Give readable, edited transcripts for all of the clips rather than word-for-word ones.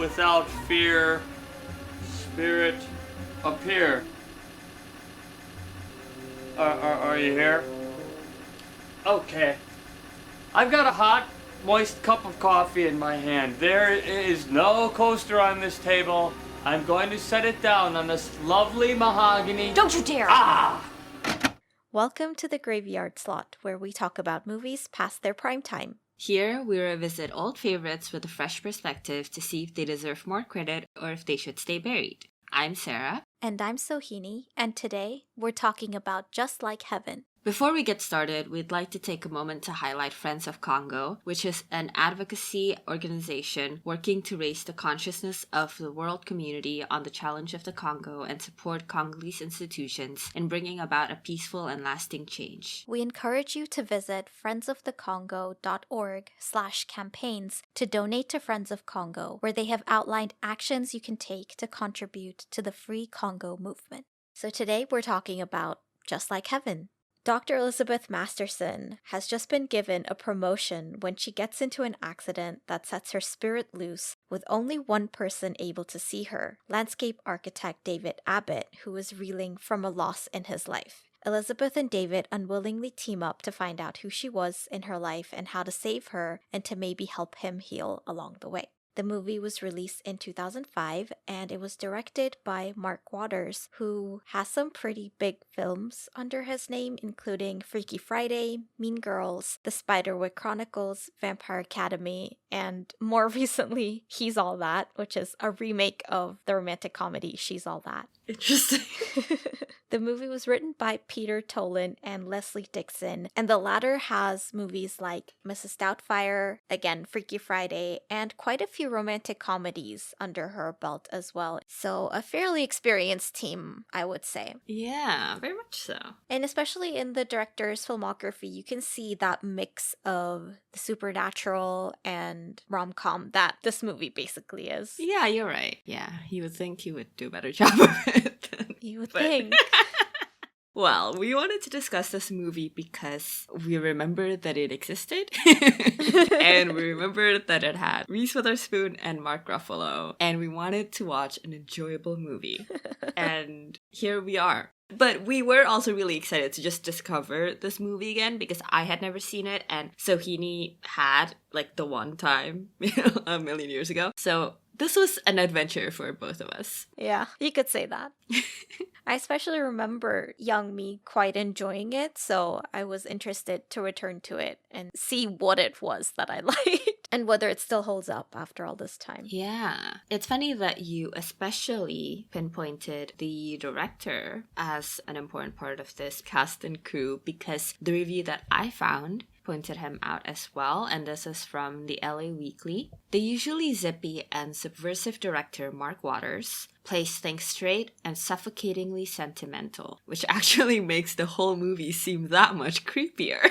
without fear, spirit, appear. Are you here? Okay. I've got a hot, moist cup of coffee in my hand. There is no coaster on this table. I'm going to set it down on this lovely mahogany. Don't you dare! Ah! Welcome to the Graveyard Slot, where we talk about movies past their prime time. Here, we revisit old favorites with a fresh perspective to see if they deserve more credit or if they should stay buried. I'm Sarah. And I'm Sohini, and today we're talking about Just Like Heaven. Before we get started, we'd like to take a moment to highlight Friends of Congo, which is an advocacy organization working to raise the consciousness of the world community on the challenge of the Congo and support Congolese institutions in bringing about a peaceful and lasting change. We encourage you to visit friendsofthecongo.org/campaigns to donate to Friends of Congo, where they have outlined actions you can take to contribute to the Free Congo movement. So today we're talking about Just Like Heaven. Dr. Elizabeth Masterson has just been given a promotion when she gets into an accident that sets her spirit loose, with only one person able to see her, landscape architect David Abbott, who is reeling from a loss in his life. Elizabeth and David unwillingly team up to find out who she was in her life and how to save her and to maybe help him heal along the way. The movie was released in 2005, and it was directed by Mark Waters, who has some pretty big films under his name, including Freaky Friday, Mean Girls, The Spiderwick Chronicles, Vampire Academy, and more recently, He's All That, which is a remake of the romantic comedy She's All That. Interesting. The movie was written by Peter Tolan and Leslie Dixon, and the latter has movies like Mrs. Doubtfire, again Freaky Friday, and quite a few romantic comedies under her belt as well. So a fairly experienced team, I would say. Yeah, very much so. And especially in the director's filmography, you can see that mix of the supernatural and rom-com that this movie basically is. Yeah, you're right. Yeah, you would think he would do a better job of it. You would think. Well, we wanted to discuss this movie because we remembered that it existed. And we remembered that it had Reese Witherspoon and Mark Ruffalo. And we wanted to watch an enjoyable movie. And here we are. But we were also really excited to just discover this movie again because I had never seen it and Sohini had, like, the one time, a million years ago. So this was an adventure for both of us. Yeah, you could say that. I especially remember young me quite enjoying it, so I was interested to return to it and see what it was that I liked and whether it still holds up after all this time. Yeah. It's funny that you especially pinpointed the director as an important part of this cast and crew because the review that I found pointed him out as well, and this is from the LA Weekly. The usually zippy and subversive director Mark Waters plays things straight and suffocatingly sentimental, which actually makes the whole movie seem that much creepier.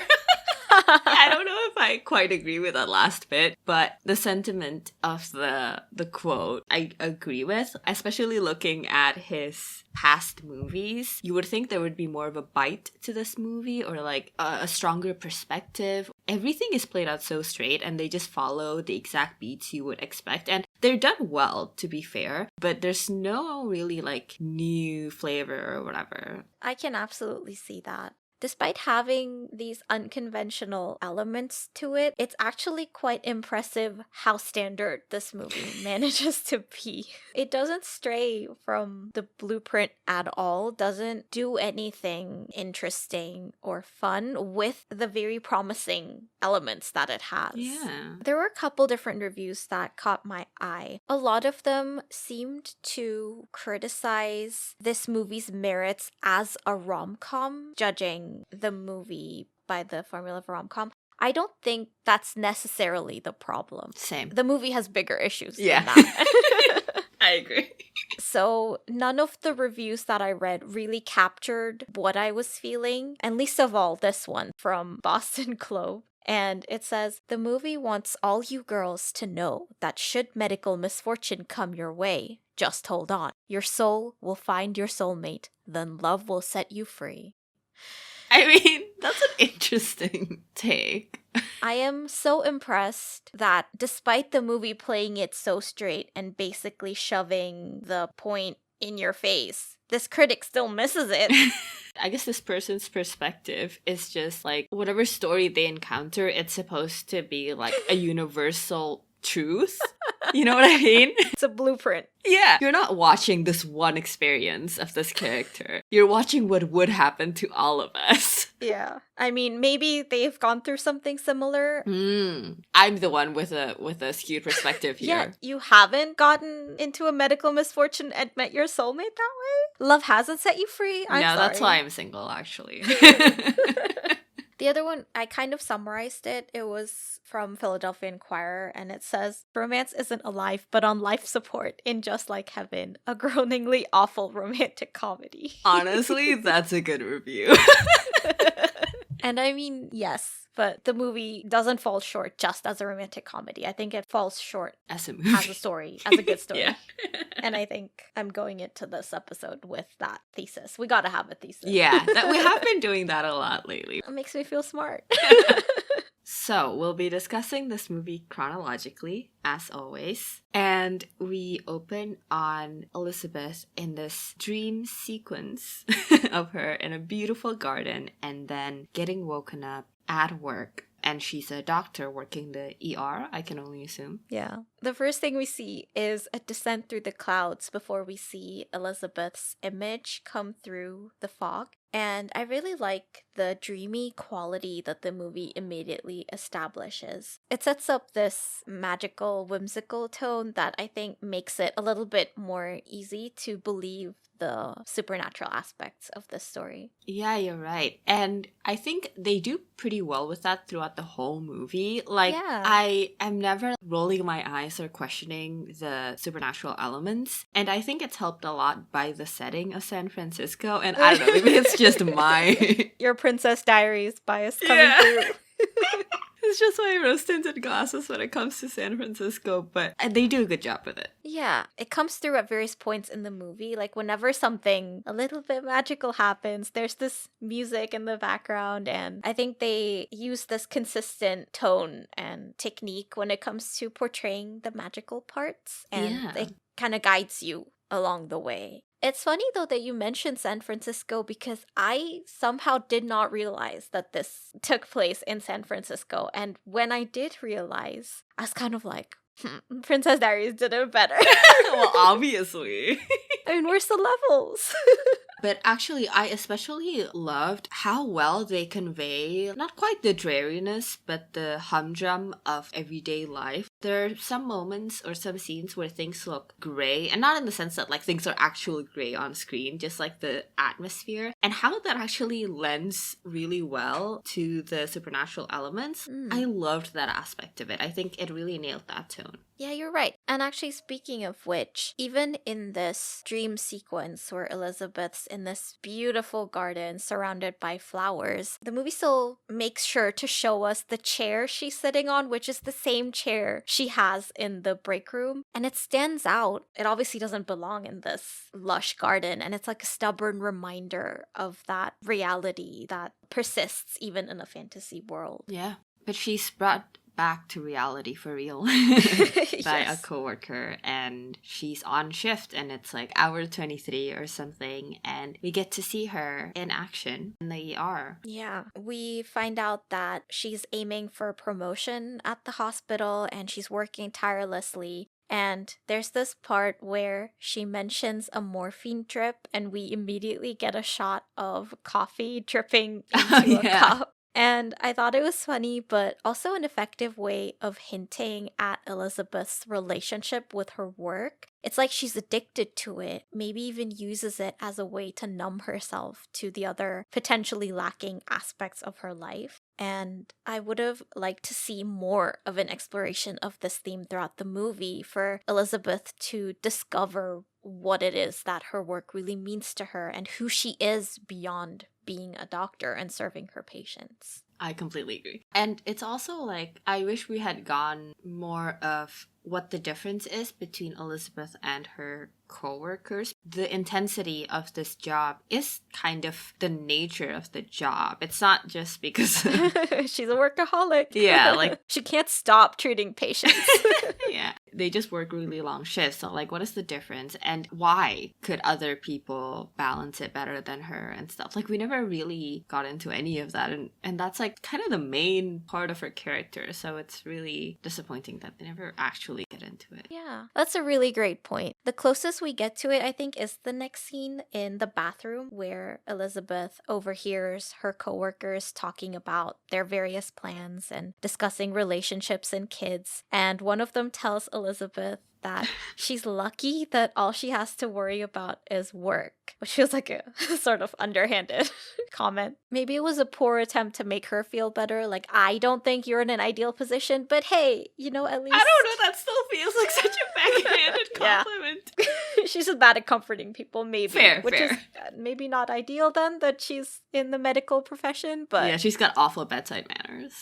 I don't know if I quite agree with that last bit, but the sentiment of the quote I agree with, especially looking at his past movies. You would think there would be more of a bite to this movie or like a stronger perspective. Everything is played out so straight and they just follow the exact beats you would expect. And they're done well, to be fair, but there's no really like new flavor or whatever. I can absolutely see that. Despite having these unconventional elements to it, it's actually quite impressive how standard this movie manages to be. It doesn't stray from the blueprint at all, doesn't do anything interesting or fun with the very promising elements that it has. Yeah. There were a couple different reviews that caught my eye. A lot of them seemed to criticize this movie's merits as a rom-com, judging the movie by the formula of rom-com. I don't think that's necessarily the problem. Same. The movie has bigger issues than Yeah. that. I agree. So none of the reviews that I read really captured what I was feeling, and least of all this one from Boston Globe. And it says, the movie wants all you girls to know that should medical misfortune come your way, just hold on. Your soul will find your soulmate, then love will set you free. I mean, that's an interesting take. I am so impressed that despite the movie playing it so straight and basically shoving the point in your face, this critic still misses it. I guess this person's perspective is just like whatever story they encounter, it's supposed to be like a universal truth. You know what I mean? It's a blueprint. Yeah. You're not watching this one experience of this character. You're watching what would happen to all of us. Yeah. I mean, maybe they've gone through something similar. I'm the one with a skewed perspective here. Yeah, you haven't gotten into a medical misfortune and met your soulmate that way? Love hasn't set you free? I'm sorry. That's why I'm single, actually. The other one, I kind of summarized it. It was from Philadelphia Inquirer, and it says, "Romance isn't alive, but on life support in Just Like Heaven, a groaningly awful romantic comedy." Honestly, that's a good review. And I mean, yes, but the movie doesn't fall short just as a romantic comedy. I think it falls short as a movie. As a story, as a good story. Yeah. And I think I'm going into this episode with that thesis. We gotta have a thesis. Yeah, we have been doing that a lot lately. It makes me feel smart. So, we'll be discussing this movie chronologically, as always. And we open on Elizabeth in this dream sequence of her in a beautiful garden and then getting woken up at work. And she's a doctor working the ER, I can only assume. Yeah. The first thing we see is a descent through the clouds before we see Elizabeth's image come through the fog. And I really like the dreamy quality that the movie immediately establishes. It sets up this magical, whimsical tone that I think makes it a little bit more easy to believe the supernatural aspects of this story. Yeah, you're right. And I think they do pretty well with that throughout the whole movie. Like, Yeah. I am never rolling my eyes or questioning the supernatural elements. And I think it's helped a lot by the setting of San Francisco. And I don't know, maybe it's just my... Your Princess Diaries bias coming through. It's just my rose-tinted glasses when it comes to San Francisco, but they do a good job with it. Yeah, it comes through at various points in the movie. Like whenever something a little bit magical happens, there's this music in the background, and I think they use this consistent tone and technique when it comes to portraying the magical parts, and it kind of guides you along the way. It's funny though that you mentioned San Francisco because I somehow did not realize that this took place in San Francisco. And when I did realize, I was kind of like, Princess Diaries did it better. Well, obviously. I mean, where's the levels? But actually, I especially loved how well they convey not quite the dreariness, but the humdrum of everyday life. There are some moments or some scenes where things look gray, and not in the sense that like things are actually gray on screen, just like the atmosphere, and how that actually lends really well to the supernatural elements. I loved that aspect of it. I think it really nailed that tone. Yeah, you're right. And actually, speaking of which, even in this dream sequence where Elizabeth's in this beautiful garden surrounded by flowers, the movie still makes sure to show us the chair she's sitting on, which is the same chair she has in the break room. And it stands out. It obviously doesn't belong in this lush garden. And it's like a stubborn reminder of that reality that persists even in a fantasy world. Yeah, but she's brought back to reality for real by a coworker, and she's on shift and it's like hour 23 or something, and we get to see her in action in the ER. Yeah, we find out that she's aiming for promotion at the hospital and she's working tirelessly. And there's this part where she mentions a morphine drip, and we immediately get a shot of coffee dripping into a cup. And I thought it was funny, but also an effective way of hinting at Elizabeth's relationship with her work. It's like she's addicted to it, maybe even uses it as a way to numb herself to the other potentially lacking aspects of her life. And I would have liked to see more of an exploration of this theme throughout the movie for Elizabeth to discover what it is that her work really means to her and who she is beyond being a doctor and serving her patients. I completely agree. And it's also like, I wish we had gone more of what the difference is between Elizabeth and her co-workers. The intensity of this job is kind of the nature of the job. It's not just because she's a workaholic. Yeah, like she can't stop treating patients. yeah, they just work really long shifts. So like, what is the difference, and why could other people balance it better than her and stuff? Like, we never really got into any of that, and that's like kind of the main part of her character. So it's really disappointing that they never actually get into it. Yeah, that's a really great point. The closest we get to it, I think, is the next scene in the bathroom where Elizabeth overhears her coworkers talking about their various plans and discussing relationships and kids. And one of them tells Elizabeth that she's lucky that all she has to worry about is work, which feels like a sort of underhanded comment. Maybe it was a poor attempt to make her feel better. Like, I don't think you're in an ideal position, but hey, you know, at least... I don't know, that still feels like such a backhanded compliment. She's just bad at comforting people, maybe. Fair. Is maybe not ideal then, that she's in the medical profession, but... Yeah, she's got awful bedside manners.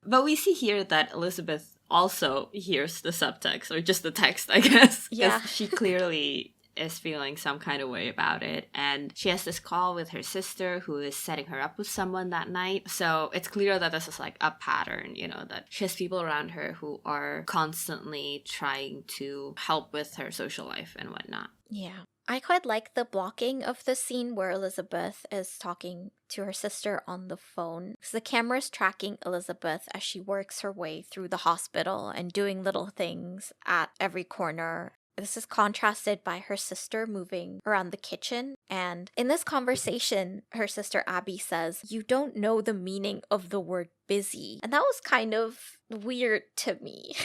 But we see here that Elizabeth also hears the subtext, or just the text, I guess. Yeah. She clearly is feeling some kind of way about it. And she has this call with her sister who is setting her up with someone that night. So it's clear that this is like a pattern, you know, that she has people around her who are constantly trying to help with her social life and whatnot. Yeah. I quite like the blocking of the scene where Elizabeth is talking to her sister on the phone. So the camera's tracking Elizabeth as she works her way through the hospital and doing little things at every corner. This is contrasted by her sister moving around the kitchen. And in this conversation, her sister Abby says, "You don't know the meaning of the word busy." And that was kind of weird to me.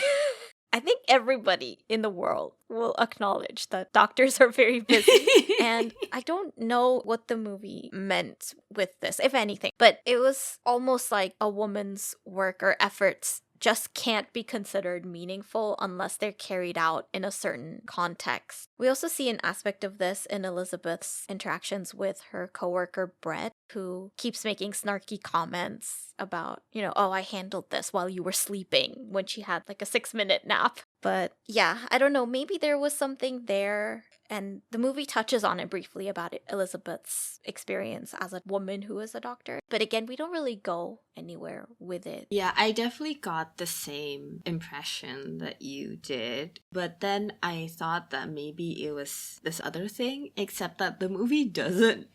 I think everybody in the world will acknowledge that doctors are very busy. And I don't know what the movie meant with this, if anything. But it was almost like a woman's work or efforts just can't be considered meaningful unless they're carried out in a certain context. We also see an aspect of this in Elizabeth's interactions with her coworker Brett, who keeps making snarky comments about, you know, "Oh, I handled this while you were sleeping," when she had like a 6-minute nap. But yeah, I don't know, maybe there was something there. And the movie touches on it briefly about Elizabeth's experience as a woman who is a doctor. But again, we don't really go anywhere with it. Yeah, I definitely got the same impression that you did. But then I thought that maybe it was this other thing, except that the movie doesn't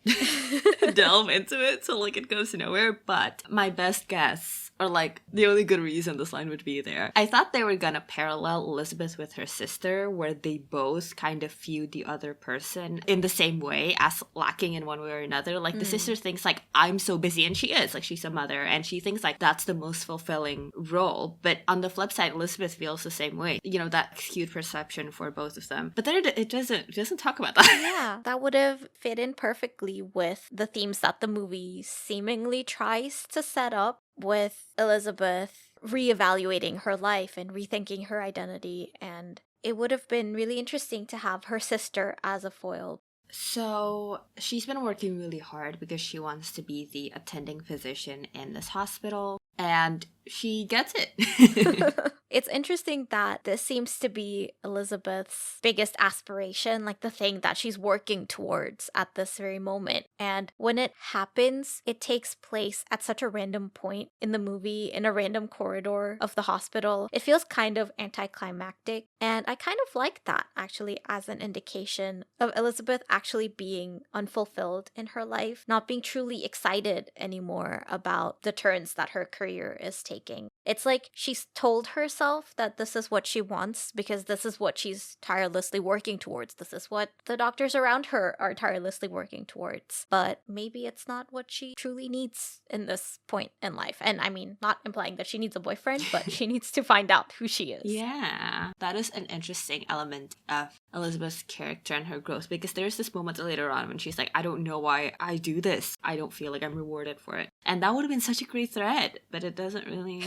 delve into it. So like, it goes nowhere. But my best guess, or like the only good reason this line would be there, I thought they were gonna parallel Elizabeth with her sister, where they both kind of view the other person in the same way, as lacking in one way or another. Like the sister thinks like, I'm so busy, and she is, like, she's a mother, and she thinks like that's the most fulfilling role. But on the flip side, Elizabeth feels the same way, you know, that skewed perception for both of them. But then it doesn't talk about that. Yeah, that would have fit in perfectly with the themes that the movie seemingly tries to set up, with Elizabeth reevaluating her life and rethinking her identity. And it would have been really interesting to have her sister as a foil. So she's been working really hard because she wants to be the attending physician in this hospital, and she gets it. It's interesting that this seems to be Elizabeth's biggest aspiration, like the thing that she's working towards at this very moment. And when it happens, it takes place at such a random point in the movie, in a random corridor of the hospital. It feels kind of anticlimactic. And I kind of like that, actually, as an indication of Elizabeth actually being unfulfilled in her life, not being truly excited anymore about the turns that her career is taking. It's like she's told herself that this is what she wants because this is what she's tirelessly working towards. This is what the doctors around her are tirelessly working towards. But maybe it's not what she truly needs in this point in life. And I mean, not implying that she needs a boyfriend, but she needs to find out who she is. Yeah, that is an interesting element of Elizabeth's character and her growth, because there's this moment later on when she's like, I don't know why I do this. I don't feel like I'm rewarded for it. And that would have been such a great thread, but it doesn't really...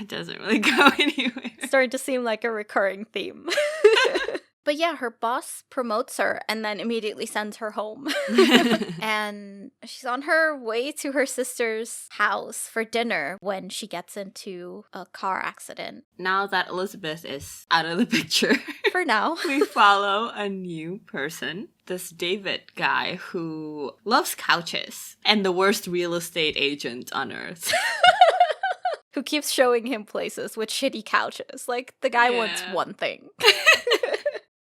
It doesn't really go anywhere. Starting to seem like a recurring theme. But yeah, her boss promotes her and then immediately sends her home. And she's on her way to her sister's house for dinner when she gets into a car accident. Now that Elizabeth is out of the picture, For now. we follow a new person. This David guy who loves couches and the worst real estate agent on earth. Who keeps showing him places with shitty couches. Like, the guy wants one thing.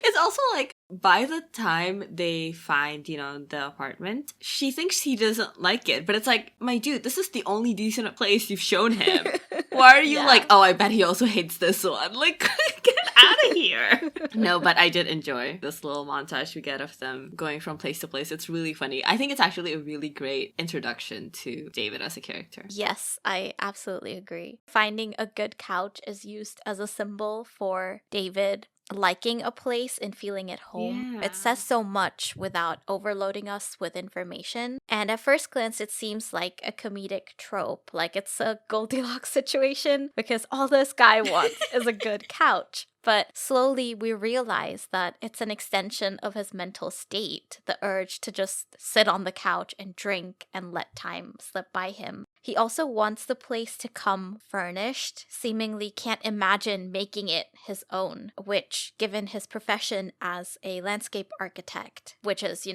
It's also like, by the time they find, the apartment, she thinks he doesn't like it. But it's like, my dude, this is the only decent place you've shown him. Why are you like, oh, I bet he also hates this one? Like, get out of here. No, but I did enjoy this little montage we get of them going from place to place. It's really funny. I think it's actually a really great introduction to David as a character. Yes, I absolutely agree. Finding a good couch is used as a symbol for David liking a place and feeling at home. Yeah. It says so much without overloading us with information. And at first glance, it seems like a comedic trope, like it's a Goldilocks situation, because all this guy wants is a good couch. But slowly we realize that it's an extension of his mental state, the urge to just sit on the couch and drink and let time slip by him. He also wants the place to come furnished, seemingly can't imagine making it his own, which, given his profession as a landscape architect, which is,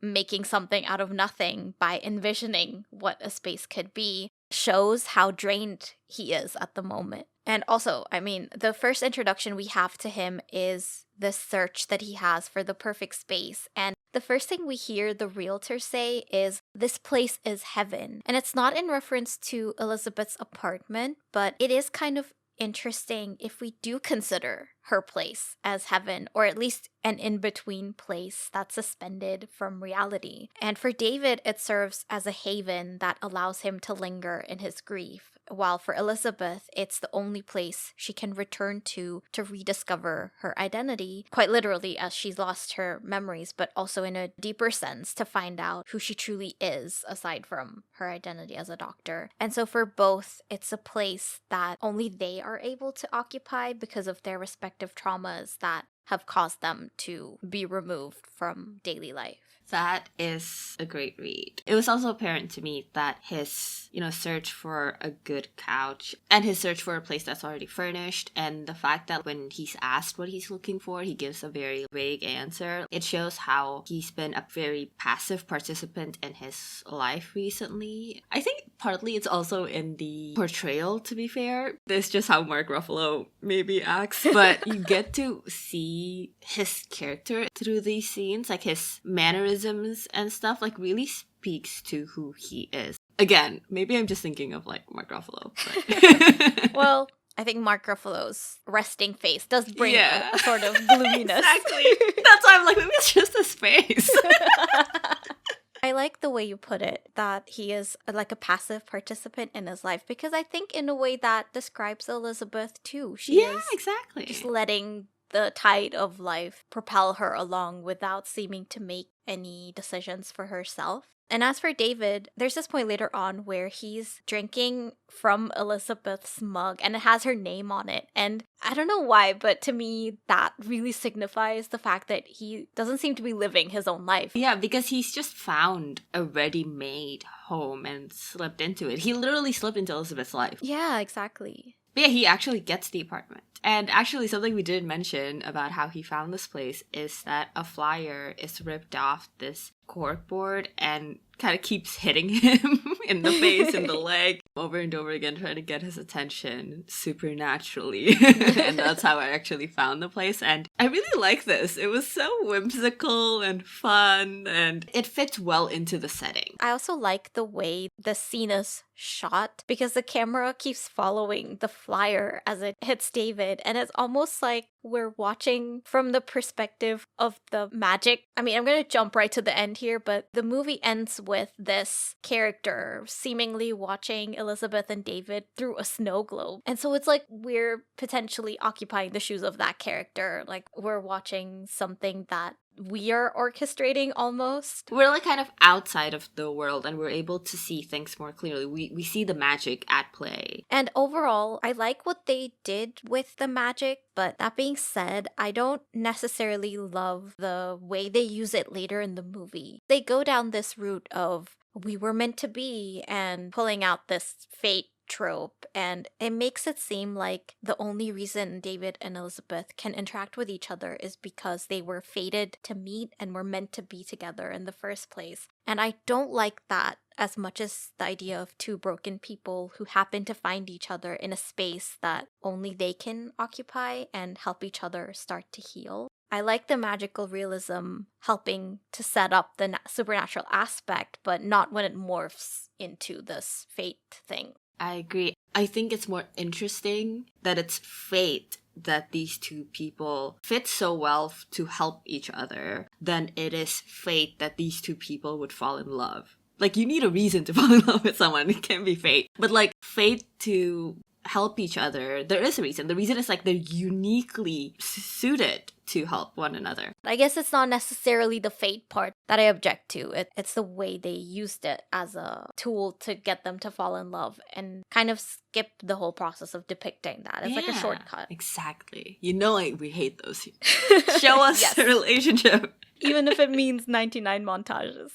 making something out of nothing by envisioning what a space could be, shows how drained he is at the moment. And also, the first introduction we have to him is the search that he has for the perfect space. And the first thing we hear the realtor say is, "This place is heaven." And it's not in reference to Elizabeth's apartment, but it is kind of interesting if we do consider her place as heaven, or at least an in-between place that's suspended from reality. And for David, it serves as a haven that allows him to linger in his grief, while for Elizabeth, it's the only place she can return to rediscover her identity, quite literally as she's lost her memories, but also in a deeper sense to find out who she truly is aside from her identity as a doctor. And so for both, it's a place that only they are able to occupy because of their respective traumas that have caused them to be removed from daily life. That is a great read. It was also apparent to me that his, search for a good couch and his search for a place that's already furnished, and the fact that when he's asked what he's looking for, he gives a very vague answer. It shows how he's been a very passive participant in his life recently. I think partly it's also in the portrayal, to be fair. It's just how Mark Ruffalo maybe acts, but you get to see his character through these scenes, like his mannerisms and stuff, like really speaks to who he is. Again, maybe I'm just thinking of like Mark Ruffalo. But Well, I think Mark Ruffalo's resting face does bring a sort of gloominess. Exactly. That's why I'm like, maybe it's just his face. I like the way you put it, that he is like a passive participant in his life, because I think in a way that describes Elizabeth too. She is exactly. just letting the tide of life propel her along without seeming to make any decisions for herself. And as for David, there's this point later on where he's drinking from Elizabeth's mug and it has her name on it. And I don't know why, but to me, that really signifies the fact that he doesn't seem to be living his own life. Yeah, because he's just found a ready-made home and slipped into it. He literally slipped into Elizabeth's life. Yeah, exactly. But yeah, he actually gets the apartment. And actually, something we did mention about how he found this place is that a flyer is ripped off this corkboard and kind of keeps hitting him in the face and the leg over and over again, trying to get his attention supernaturally. And that's how I actually found the place. And I really like this. It was so whimsical and fun, and it fits well into the setting. I also like the way the scene is shot, because the camera keeps following the flyer as it hits David, and it's almost like we're watching from the perspective of the magic. I'm going to jump right to the end here, but the movie ends with this character seemingly watching Elizabeth and David through a snow globe. And so it's like we're potentially occupying the shoes of that character. Like we're watching something that we are orchestrating almost. We're like kind of outside of the world and we're able to see things more clearly. We see the magic at play. And overall, I like what they did with the magic, but that being said, I don't necessarily love the way they use it later in the movie. They go down this route of we were meant to be and pulling out this fate trope, and it makes it seem like the only reason David and Elizabeth can interact with each other is because they were fated to meet and were meant to be together in the first place. And I don't like that as much as the idea of two broken people who happen to find each other in a space that only they can occupy and help each other start to heal. I like the magical realism helping to set up the supernatural aspect, but not when it morphs into this fate thing. I agree. I think it's more interesting that it's fate that these two people fit so well to help each other than it is fate that these two people would fall in love. Like, you need a reason to fall in love with someone. It can be fate. But like, fate to help each other, there is a reason. The reason is like they're uniquely suited to help one another. I guess it's not necessarily the fate part that I object to. It's the way they used it as a tool to get them to fall in love and kind of skip the whole process of depicting that. It's like a shortcut. Exactly. You know, like, we hate those. Show us the relationship. Even if it means 99 montages.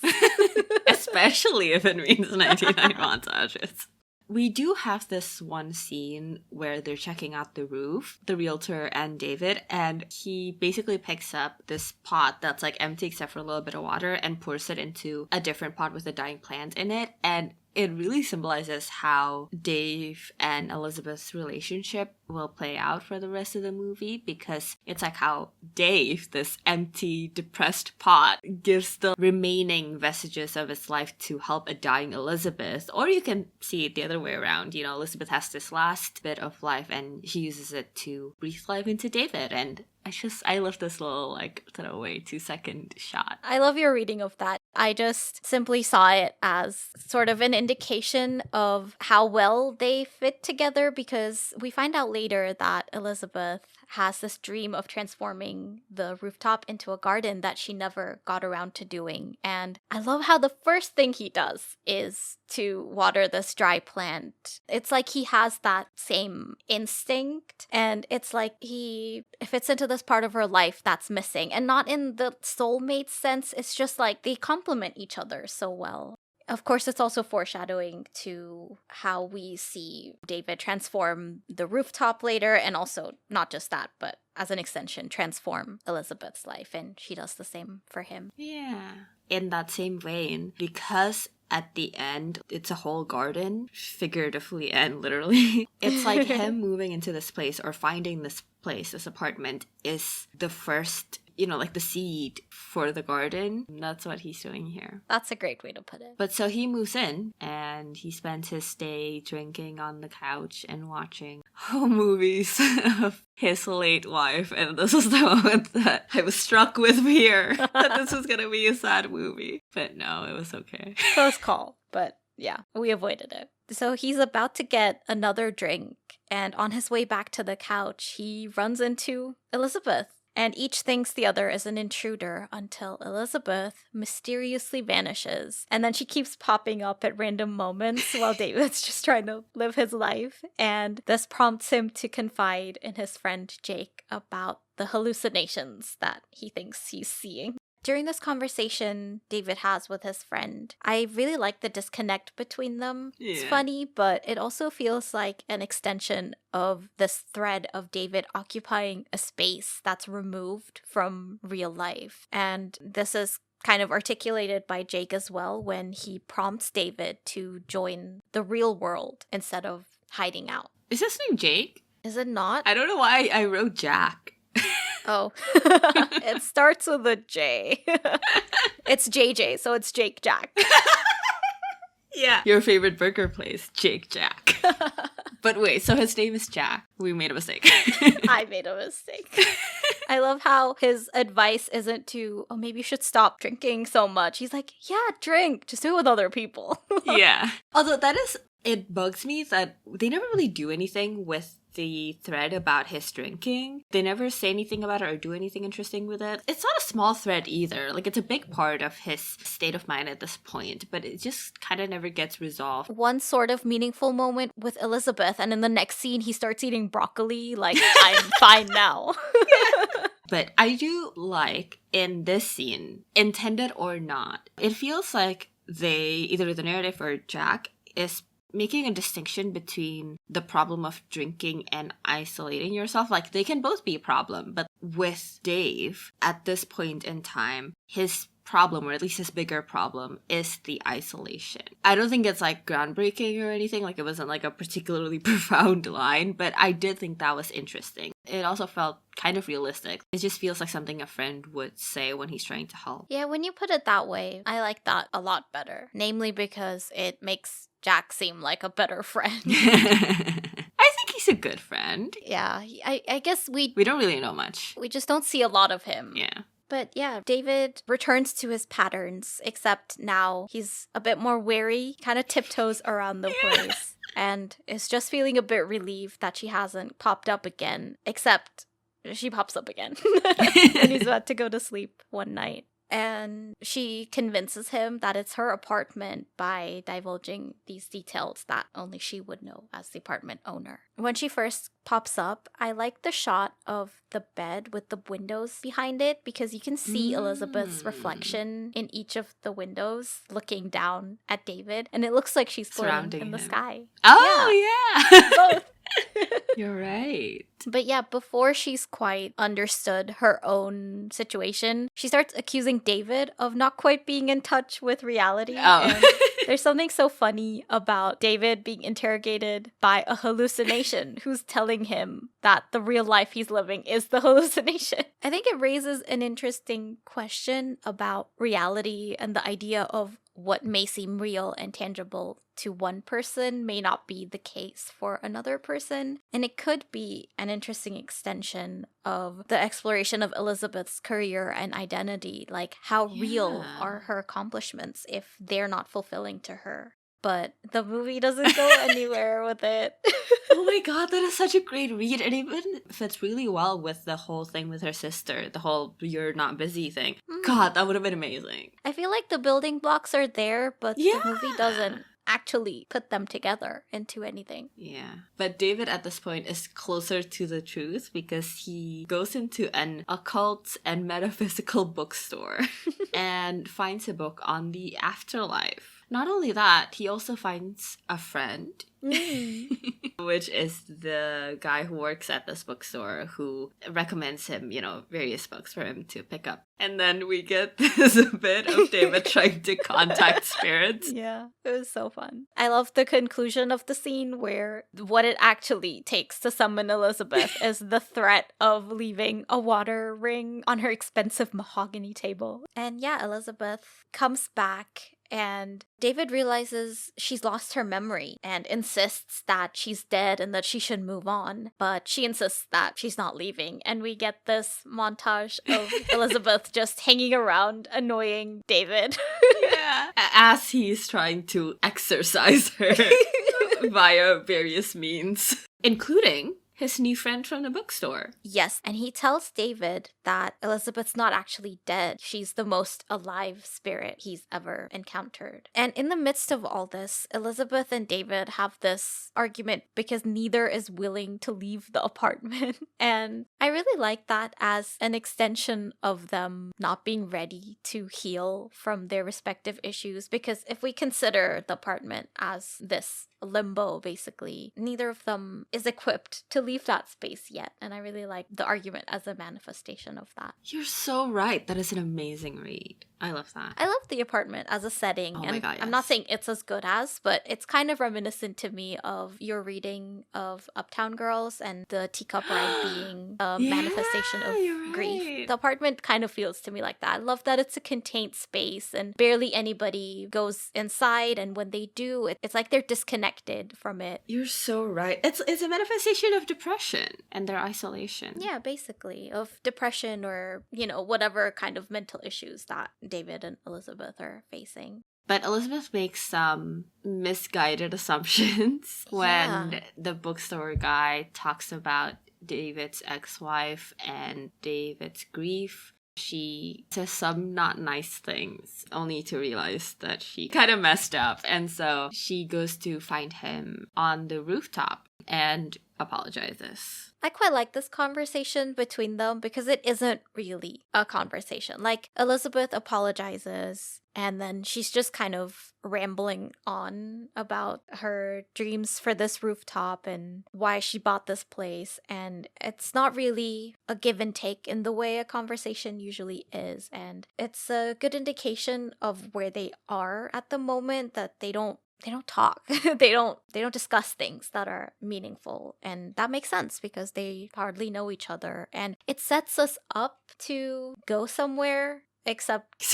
Especially if it means 99 montages. We do have this one scene where they're checking out the roof, the realtor and David, and he basically picks up this pot that's like empty except for a little bit of water and pours it into a different pot with a dying plant in it. And it really symbolizes how Dave and Elizabeth's relationship will play out for the rest of the movie, because it's like how Dave, this empty, depressed pot, gives the remaining vestiges of his life to help a dying Elizabeth. Or you can see it the other way around. You know, Elizabeth has this last bit of life and she uses it to breathe life into David. And I love this little, like, throwaway 2-second shot. I love your reading of that. I just simply saw it as sort of an indication of how well they fit together, because we find out later that Elizabeth has this dream of transforming the rooftop into a garden that she never got around to doing. And I love how the first thing he does is to water this dry plant. It's like he has that same instinct, and it's like he fits into this part of her life that's missing, and not in the soulmate sense. It's just like they complement each other so well. Of course, it's also foreshadowing to how we see David transform the rooftop later, and also not just that, but as an extension, transform Elizabeth's life, and she does the same for him. Yeah. In that same vein, because at the end, it's a whole garden, figuratively and literally. It's like him moving into this place or finding this place, this apartment, is the first, you know, like the seed for the garden. That's what he's doing here. That's a great way to put it. But so he moves in and he spends his day drinking on the couch and watching home movies of his late wife. And this was the moment that I was struck with fear that this was going to be a sad movie. But no, it was okay. Close call. But yeah, we avoided it. So he's about to get another drink, and on his way back to the couch, he runs into Elizabeth. And each thinks the other is an intruder until Elizabeth mysteriously vanishes. And then she keeps popping up at random moments while David's just trying to live his life. And this prompts him to confide in his friend Jake about the hallucinations that he thinks he's seeing. During this conversation David has with his friend, I really like the disconnect between them. Yeah. It's funny, but it also feels like an extension of this thread of David occupying a space that's removed from real life. And this is kind of articulated by Jake as well when he prompts David to join the real world instead of hiding out. Is his name Jake? Is it not? I don't know why I wrote Jack. Oh, it starts with a J. It's JJ, so it's Jake Jack. Yeah. Your favorite burger place, Jake Jack. But wait, so his name is Jack. We made a mistake. I made a mistake. I love how his advice isn't to, oh, maybe you should stop drinking so much. He's like, yeah, drink. Just do it with other people. Yeah. Although it bugs me that they never really do anything with the thread about his drinking. They never say anything about it or do anything interesting with it. It's not a small thread either. Like, it's a big part of his state of mind at this point, but it just kind of never gets resolved. One sort of meaningful moment with Elizabeth, and in the next scene, he starts eating broccoli. Like, I'm fine now. But I do like, in this scene, intended or not, it feels like they, either the narrative or Jack, is making a distinction between the problem of drinking and isolating yourself. Like, they can both be a problem, but with Dave, at this point in time, his problem, or at least his bigger problem, is the isolation. I don't think it's like groundbreaking or anything, like it wasn't like a particularly profound line, but I did think that was interesting. It also felt kind of realistic. It just feels like something a friend would say when he's trying to help. Yeah, when you put it that way, I like that a lot better. Namely because it makes Jack seem like a better friend. I think he's a good friend. Yeah, I guess we don't really know much. We just don't see a lot of him. Yeah. But yeah, David returns to his patterns, except now he's a bit more wary, kind of tiptoes around the place, and is just feeling a bit relieved that she hasn't popped up again, except she pops up again when he's about to go to sleep one night. And she convinces him that it's her apartment by divulging these details that only she would know as the apartment owner. When she first pops up, I like the shot of the bed with the windows behind it because you can see Elizabeth's reflection in each of the windows looking down at David. And it looks like she's floating in the sky. Oh, yeah. Both. You're right. But yeah, before she's quite understood her own situation, she starts accusing David of not quite being in touch with reality. Oh. And there's something so funny about David being interrogated by a hallucination who's telling him that the real life he's living is the hallucination. I think it raises an interesting question about reality and the idea of what may seem real and tangible to one person may not be the case for another person. And it could be an interesting extension of the exploration of Elizabeth's career and identity. Like, how real are her accomplishments if they're not fulfilling to her? But the movie doesn't go anywhere with it. Oh my god, that is such a great read. And even fits really well with the whole thing with her sister, the whole you're not busy thing. God, that would have been amazing. I feel like the building blocks are there, but the movie doesn't actually put them together into anything. Yeah. But David at this point is closer to the truth because he goes into an occult and metaphysical bookstore and finds a book on the afterlife. Not only that, he also finds a friend, which is the guy who works at this bookstore who recommends him, various books for him to pick up. And then we get this bit of David trying to contact spirits. Yeah, it was so fun. I love the conclusion of the scene where what it actually takes to summon Elizabeth is the threat of leaving a water ring on her expensive mahogany table. And yeah, Elizabeth comes back. And David realizes she's lost her memory and insists that she's dead and that she should move on. But she insists that she's not leaving. And we get this montage of Elizabeth just hanging around, annoying David. Yeah. As he's trying to exorcise her via various means, including his new friend from the bookstore. Yes, and he tells David that Elizabeth's not actually dead. She's the most alive spirit he's ever encountered. And in the midst of all this, Elizabeth and David have this argument because neither is willing to leave the apartment. And I really like that as an extension of them not being ready to heal from their respective issues. Because if we consider the apartment as this limbo, basically, neither of them is equipped to leave that space yet. And I really like the argument as a manifestation of that. You're so right. That is an amazing read. I love that. I love the apartment as a setting. Oh my God, yes. I'm not saying it's as good as, but it's kind of reminiscent to me of your reading of Uptown Girls and the teacup ride being a manifestation of grief. The apartment kind of feels to me like that. I love that it's a contained space and barely anybody goes inside, and when they do, it's like they're disconnected from it. You're so right. It's a manifestation of depression and their isolation. Yeah, basically, of depression or, whatever kind of mental issues that David and Elizabeth are facing. But Elizabeth makes some misguided assumptions when the bookstore guy talks about David's ex-wife and David's grief. She says some not nice things, only to realize that she kind of messed up. And so she goes to find him on the rooftop and apologizes. I quite like this conversation between them because it isn't really a conversation. Like, Elizabeth apologizes and then she's just kind of rambling on about her dreams for this rooftop and why she bought this place. And it's not really a give and take in the way a conversation usually is. And it's a good indication of where they are at the moment, that they don't talk. they don't discuss things that are meaningful, and that makes sense because they hardly know each other, and it sets us up to go somewhere, except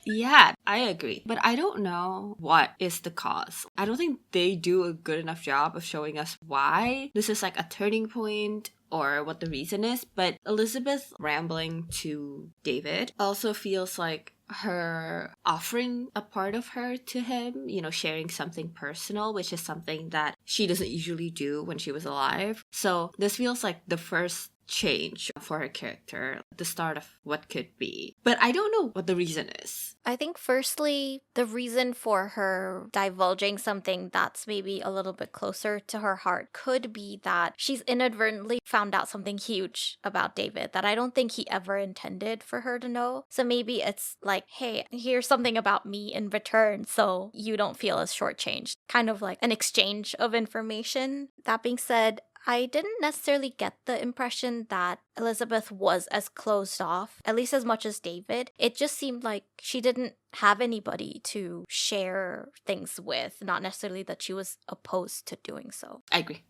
Yeah, I agree. But I don't know what is the cause. I don't think they do a good enough job of showing us why this is like a turning point or what the reason is. But Elizabeth rambling to David also feels like her offering a part of her to him, sharing something personal, which is something that she doesn't usually do when she was alive. So this feels like the first change for her character, the start of what could be. But I don't know what the reason is. I think firstly, the reason for her divulging something that's maybe a little bit closer to her heart could be that she's inadvertently found out something huge about David that I don't think he ever intended for her to know. So maybe it's like, hey, here's something about me in return so you don't feel as shortchanged. Kind of like an exchange of information. That being said, I didn't necessarily get the impression that Elizabeth was as closed off, at least as much as David. It just seemed like she didn't have anybody to share things with, not necessarily that she was opposed to doing so. I agree.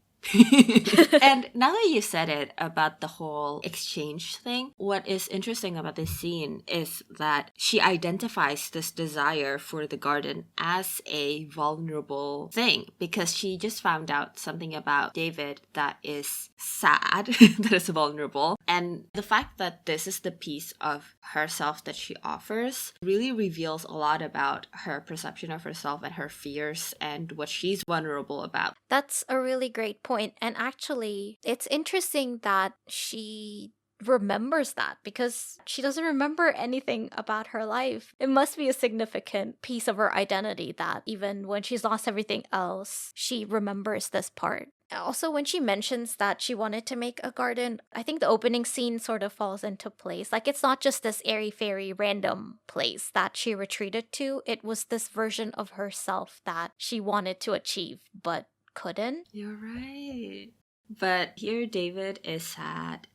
And now that you said it about the whole exchange thing, what is interesting about this scene is that she identifies this desire for the garden as a vulnerable thing because she just found out something about David that is sad, that is vulnerable. And the fact that this is the piece of herself that she offers really reveals a lot about her perception of herself and her fears and what she's vulnerable about. That's a really great point. And actually, it's interesting that she remembers that because she doesn't remember anything about her life. It must be a significant piece of her identity that even when she's lost everything else, she remembers this part. Also, when she mentions that she wanted to make a garden, I think the opening scene sort of falls into place. Like, it's not just this airy-fairy random place that she retreated to. It was this version of herself that she wanted to achieve, but couldn't. You're right. But here David is sad.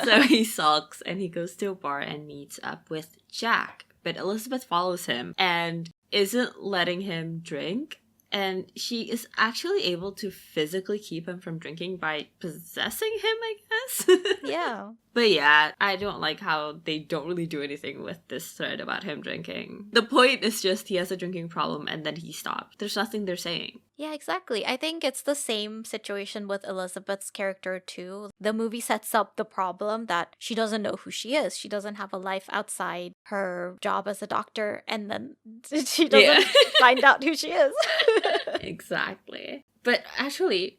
So he sulks and he goes to a bar and meets up with Jack. But Elizabeth follows him and isn't letting him drink. And she is actually able to physically keep him from drinking by possessing him, I guess. Yeah. But yeah, I don't like how they don't really do anything with this thread about him drinking. The point is just he has a drinking problem and then he stopped. There's nothing they're saying. Yeah, exactly. I think it's the same situation with Elizabeth's character too. The movie sets up the problem that she doesn't know who she is. She doesn't have a life outside her job as a doctor, and then she doesn't find out who she is. Exactly. But actually,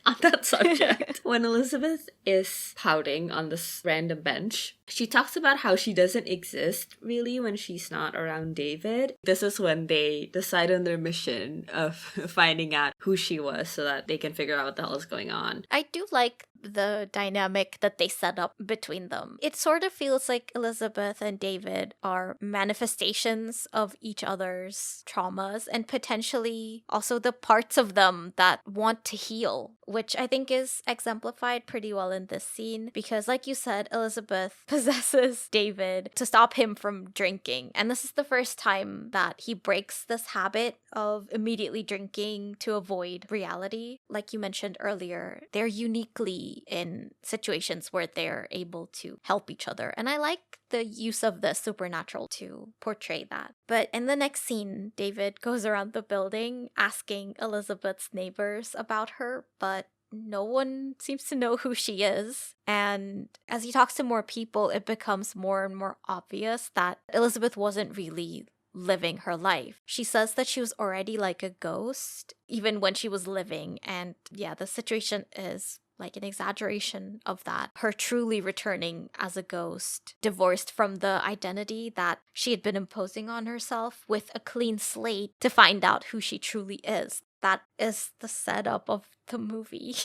on that subject, when Elizabeth is pouting on this random bench, she talks about how she doesn't exist really when she's not around David. This is when they decide on their mission of finding out who she was so that they can figure out what the hell is going on. I do like the dynamic that they set up between them. It sort of feels like Elizabeth and David are manifestations of each other's traumas and potentially also the parts of them that want to heal, which I think is exemplified pretty well in this scene because, like you said, Elizabeth possesses David to stop him from drinking. And this is the first time that he breaks this habit of immediately drinking to avoid reality. Like you mentioned earlier, they're uniquely in situations where they're able to help each other. And I like the use of the supernatural to portray that. But in the next scene, David goes around the building asking Elizabeth's neighbors about her, but no one seems to know who she is. And as he talks to more people, it becomes more and more obvious that Elizabeth wasn't really living her life. She says that she was already like a ghost, even when she was living. And yeah, the situation is like an exaggeration of that. Her truly returning as a ghost, divorced from the identity that she had been imposing on herself, with a clean slate to find out who she truly is. That is the setup of the movie.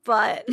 But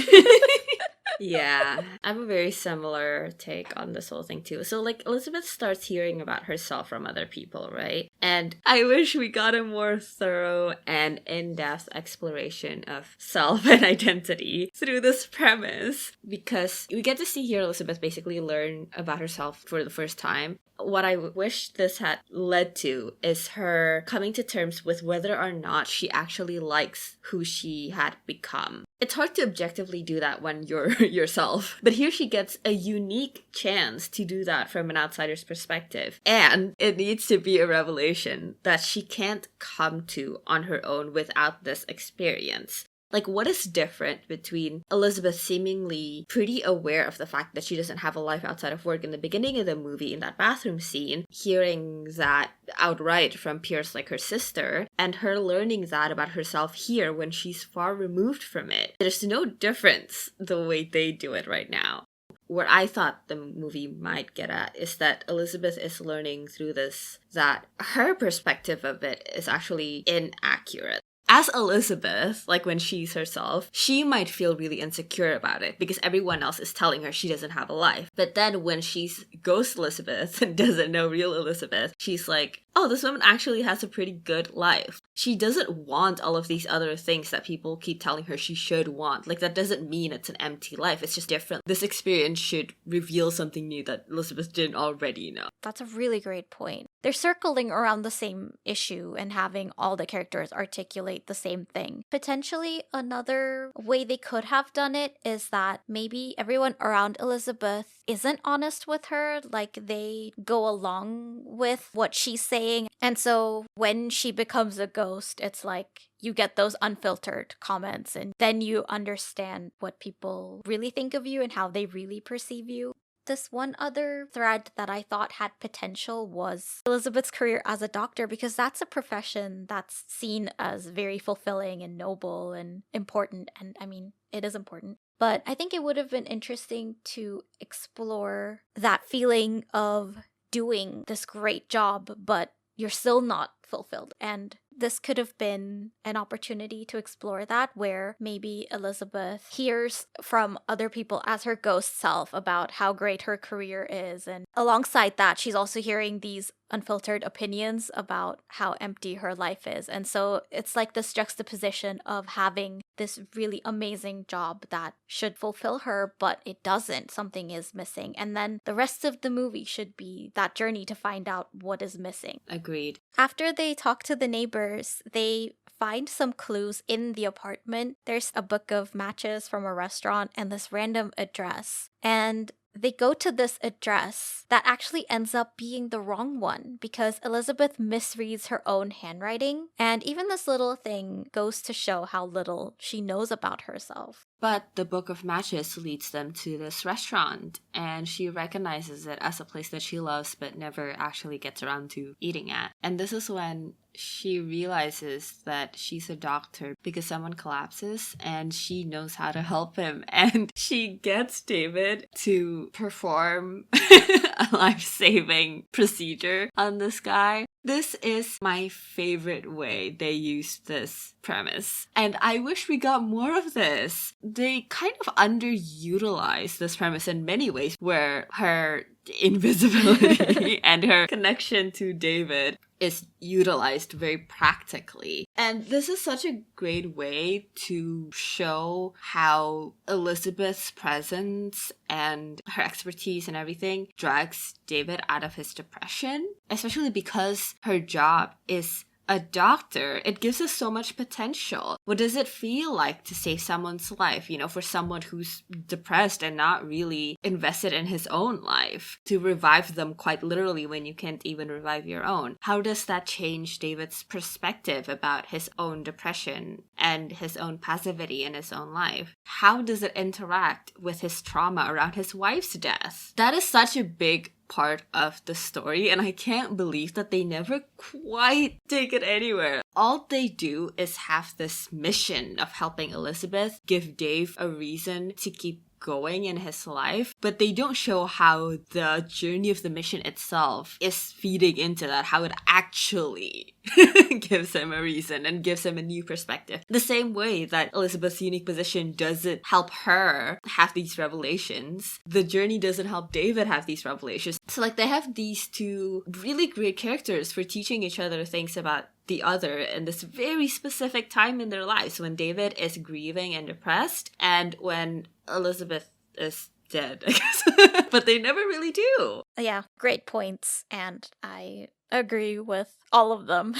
Yeah, I have a very similar take on this whole thing too. So, like, Elizabeth starts hearing about herself from other people, right? And I wish we got a more thorough and in-depth exploration of self and identity through this premise, because we get to see here Elizabeth basically learn about herself for the first time. What I wish this had led to is her coming to terms with whether or not she actually likes who she had become. It's hard to objectively do that when you're yourself, but here she gets a unique chance to do that from an outsider's perspective. And it needs to be a revelation that she can't come to on her own without this experience. Like, what is different between Elizabeth seemingly pretty aware of the fact that she doesn't have a life outside of work in the beginning of the movie, in that bathroom scene, hearing that outright from peers like her sister, and her learning that about herself here when she's far removed from it? There's no difference the way they do it right now. Where I thought the movie might get at is that Elizabeth is learning through this that her perspective of it is actually inaccurate. As Elizabeth, like when she's herself, she might feel really insecure about it because everyone else is telling her she doesn't have a life. But then when she's Ghost Elizabeth and doesn't know real Elizabeth, she's like, oh, this woman actually has a pretty good life. She doesn't want all of these other things that people keep telling her she should want. Like, that doesn't mean it's an empty life. It's just different. This experience should reveal something new that Elizabeth didn't already know. that's a really great point. They're circling around the same issue and having all the characters articulate the same thing. Potentially, another way they could have done it is that maybe everyone around Elizabeth isn't honest with her, like they go along with what she's saying. And so when she becomes a ghost, it's like you get those unfiltered comments, and then you understand what people really think of you and how they really perceive you. This one other thread that I thought had potential was Elizabeth's career as a doctor, because that's a profession that's seen as very fulfilling and noble and important. And I mean, it is important. But I think it would have been interesting to explore that feeling of doing this great job, but you're still not fulfilled. And this could have been an opportunity to explore that, where maybe Elizabeth hears from other people as her ghost self about how great her career is. And alongside that, she's also hearing these unfiltered opinions about how empty her life is. And so it's like this juxtaposition of having this really amazing job that should fulfill her, but it doesn't. Something is missing. And then the rest of the movie should be that journey to find out what is missing. Agreed. After they talk to the neighbors, they find some clues in the apartment. There's a book of matches from a restaurant and this random address. And they go to this address that actually ends up being the wrong one because Elizabeth misreads her own handwriting. And even this little thing goes to show how little she knows about herself. But the book of matches leads them to this restaurant, and she recognizes it as a place that she loves but never actually gets around to eating at. And this is when she realizes that she's a doctor because someone collapses and she knows how to help him. And she gets David to perform a life-saving procedure on this guy. This is my favorite way they used this premise. And I wish we got more of this. They kind of underutilize this premise in many ways, where her invisibility and her connection to David is utilized very practically. And this is such a great way to show how Elizabeth's presence and her expertise and everything drags David out of his depression, especially because her job is a doctor, it gives us so much potential. What does it feel like to save someone's life? You know, for someone who's depressed and not really invested in his own life, to revive them quite literally when you can't even revive your own. How does that change David's perspective about his own depression and his own passivity in his own life? How does it interact with his trauma around his wife's death? That is such a big part of the story, and I can't believe that they never quite take it anywhere. All they do is have this mission of helping Elizabeth, give Dave a reason to keep going in his life, but they don't show how the journey of the mission itself is feeding into that, how it actually gives him a reason and gives him a new perspective. The same way that Elizabeth's unique position doesn't help her have these revelations, the journey doesn't help David have these revelations. So like they have these two really great characters for teaching each other things about the other in this very specific time in their lives, when David is grieving and depressed and when Elizabeth is dead, I guess. But they never really do. Yeah, great points. And I agree with all of them.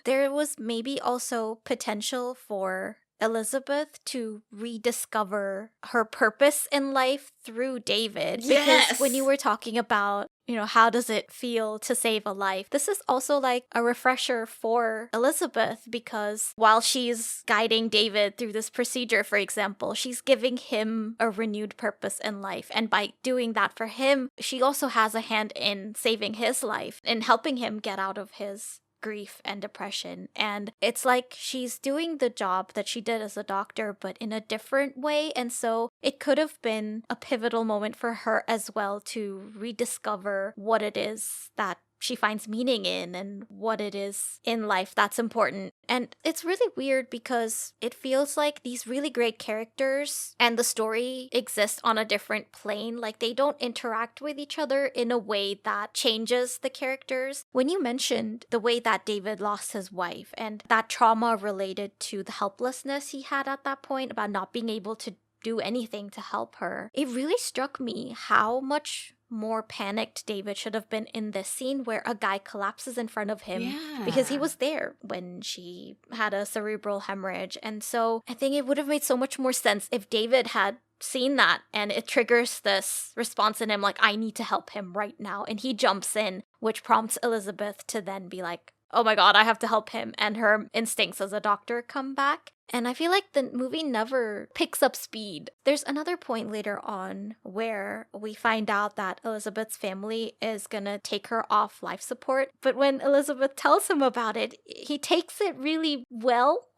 There was maybe also potential for Elizabeth to rediscover her purpose in life through David. Yes! Because when you were talking about, you know, how does it feel to save a life? This is also like a refresher for Elizabeth, because while she's guiding David through this procedure, for example, she's giving him a renewed purpose in life. And by doing that for him, she also has a hand in saving his life and helping him get out of his grief and depression. And it's like she's doing the job that she did as a doctor, but in a different way. And so it could have been a pivotal moment for her as well to rediscover what it is that she finds meaning in and what it is in life that's important. And it's really weird because it feels like these really great characters and the story exists on a different plane. Like they don't interact with each other in a way that changes the characters. When you mentioned the way that David lost his wife and that trauma related to the helplessness he had at that point about not being able to do anything to help her, it really struck me how much more panicked David should have been in this scene where a guy collapses in front of him, because he was there when she had a cerebral hemorrhage. And so I think it would have made so much more sense if David had seen that and it triggers this response in him like, I need to help him right now. And he jumps in, which prompts Elizabeth to then be like, oh my god, I have to help him. And her instincts as a doctor come back. And I feel like the movie never picks up speed. There's another point later on where we find out that Elizabeth's family is gonna take her off life support. But when Elizabeth tells him about it, he takes it really well.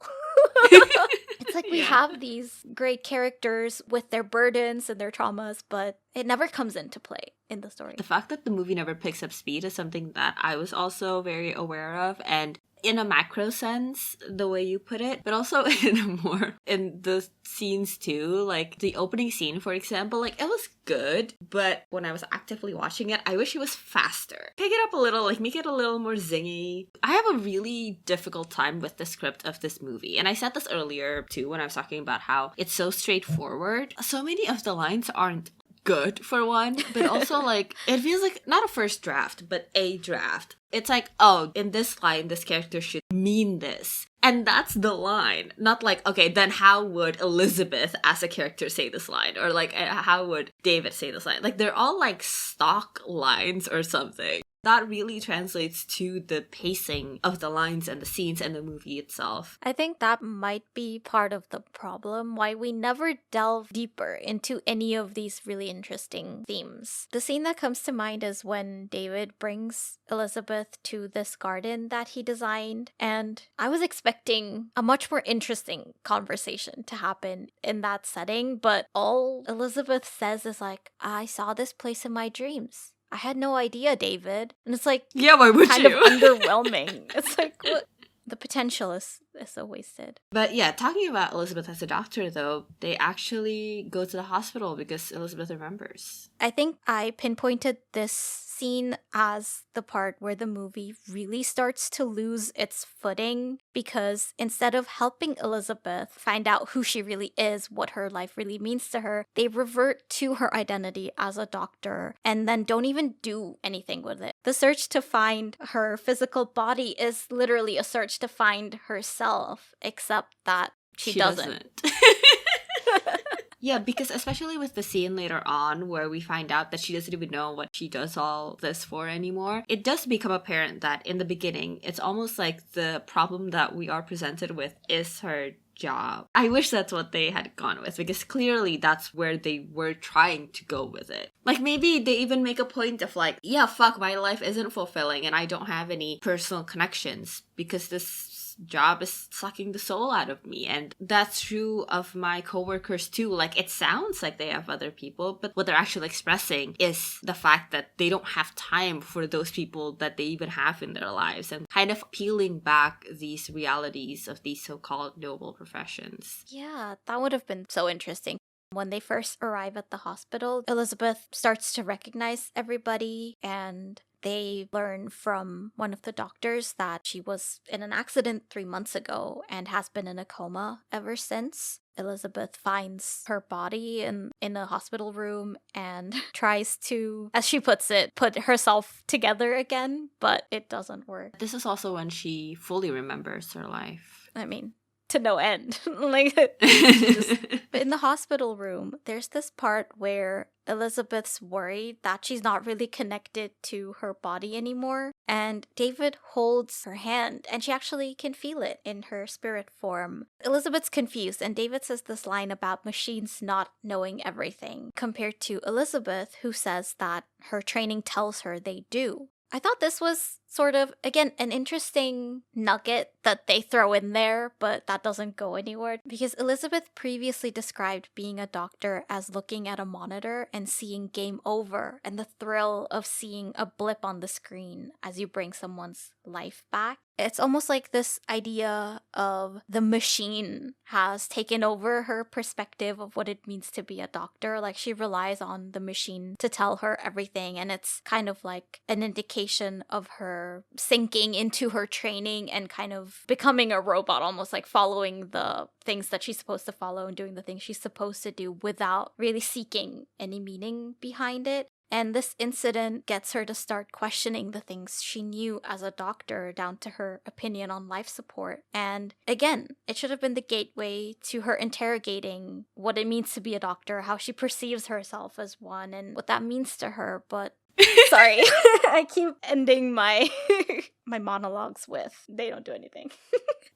It's like we have these great characters with their burdens and their traumas, but it never comes into play in the story. The fact that the movie never picks up speed is something that I was also very aware of, and in a macro sense, the way you put it, but also in the scenes too, like the opening scene, for example, like it was good, but when I was actively watching it, I wish it was faster. Pick it up a little, like make it a little more zingy. I have a really difficult time with the script of this movie, and I said this earlier too when I was talking about how it's so straightforward. So many of the lines aren't good, for one, but also like it feels like not a first draft but a draft. It's like, oh, in this line this character should mean this, and that's the line, not like, okay, then how would Elizabeth as a character say this line, or like how would David say this line. Like they're all like stock lines or something. That really translates to the pacing of the lines and the scenes and the movie itself. I think that might be part of the problem, why we never delve deeper into any of these really interesting themes. The scene that comes to mind is when David brings Elizabeth to this garden that he designed, and I was expecting a much more interesting conversation to happen in that setting, but all Elizabeth says is like, I saw this place in my dreams. I had no idea, David. And it's like, yeah, why would kind you? of underwhelming. It's like, what? The potential is so wasted. But yeah, talking about Elizabeth as a doctor, though, they actually go to the hospital because Elizabeth remembers. I think I pinpointed this scene as the part where the movie really starts to lose its footing, because instead of helping Elizabeth find out who she really is, what her life really means to her, they revert to her identity as a doctor and then don't even do anything with it. The search to find her physical body is literally a search to find herself, except that she doesn't. Yeah, because especially with the scene later on where we find out that she doesn't even know what she does all this for anymore, it does become apparent that in the beginning, it's almost like the problem that we are presented with is her job. I wish that's what they had gone with, because clearly that's where they were trying to go with it. Like, maybe they even make a point of like, yeah, fuck, my life isn't fulfilling and I don't have any personal connections because this job is sucking the soul out of me. And that's true of my coworkers too. Like, it sounds like they have other people, but what they're actually expressing is the fact that they don't have time for those people that they even have in their lives, and kind of peeling back these realities of these so-called noble professions. Yeah, that would have been so interesting. When they first arrive at the hospital, Elizabeth starts to recognize everybody, and they learn from one of the doctors that she was in an accident 3 months ago and has been in a coma ever since. Elizabeth finds her body in a hospital room and tries to, as she puts it, put herself together again, but it doesn't work. This is also when she fully remembers her life. I mean, to no end. But in the hospital room, there's this part where Elizabeth's worried that she's not really connected to her body anymore, and David holds her hand and she actually can feel it in her spirit form. Elizabeth's confused, and David says this line about machines not knowing everything, compared to Elizabeth, who says that her training tells her they do. I thought this was sort of, again, an interesting nugget that they throw in there, but that doesn't go anywhere, because Elizabeth previously described being a doctor as looking at a monitor and seeing game over and the thrill of seeing a blip on the screen as you bring someone's life back. It's almost like this idea of the machine has taken over her perspective of what it means to be a doctor. Like, she relies on the machine to tell her everything, and it's kind of like an indication of her sinking into her training and kind of becoming a robot, almost like following the things that she's supposed to follow and doing the things she's supposed to do without really seeking any meaning behind it. And this incident gets her to start questioning the things she knew as a doctor, down to her opinion on life support. And again, it should have been the gateway to her interrogating what it means to be a doctor, how she perceives herself as one, and what that means to her. But sorry, I keep ending my my monologues with they don't do anything.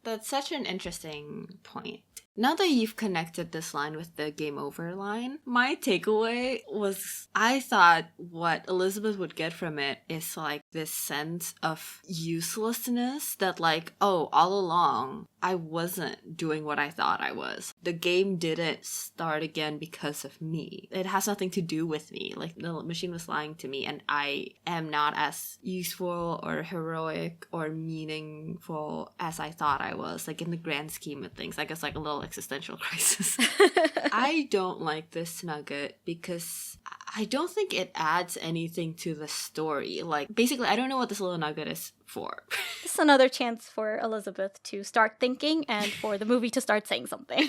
That's such an interesting point. Now that you've connected this line with the game over line, my takeaway was I thought what Elizabeth would get from it is like this sense of uselessness that like, oh, all along I wasn't doing what I thought I was. The game didn't start again because of me. It has nothing to do with me. Like, the machine was lying to me, and I am not as useful or heroic or meaningful as I thought I was. Like, in the grand scheme of things, I guess like a little existential crisis. I don't like this nugget because I don't think it adds anything to the story. Like, basically, I don't know what this little nugget is for. This is another chance for Elizabeth to start thinking and for the movie to start saying something.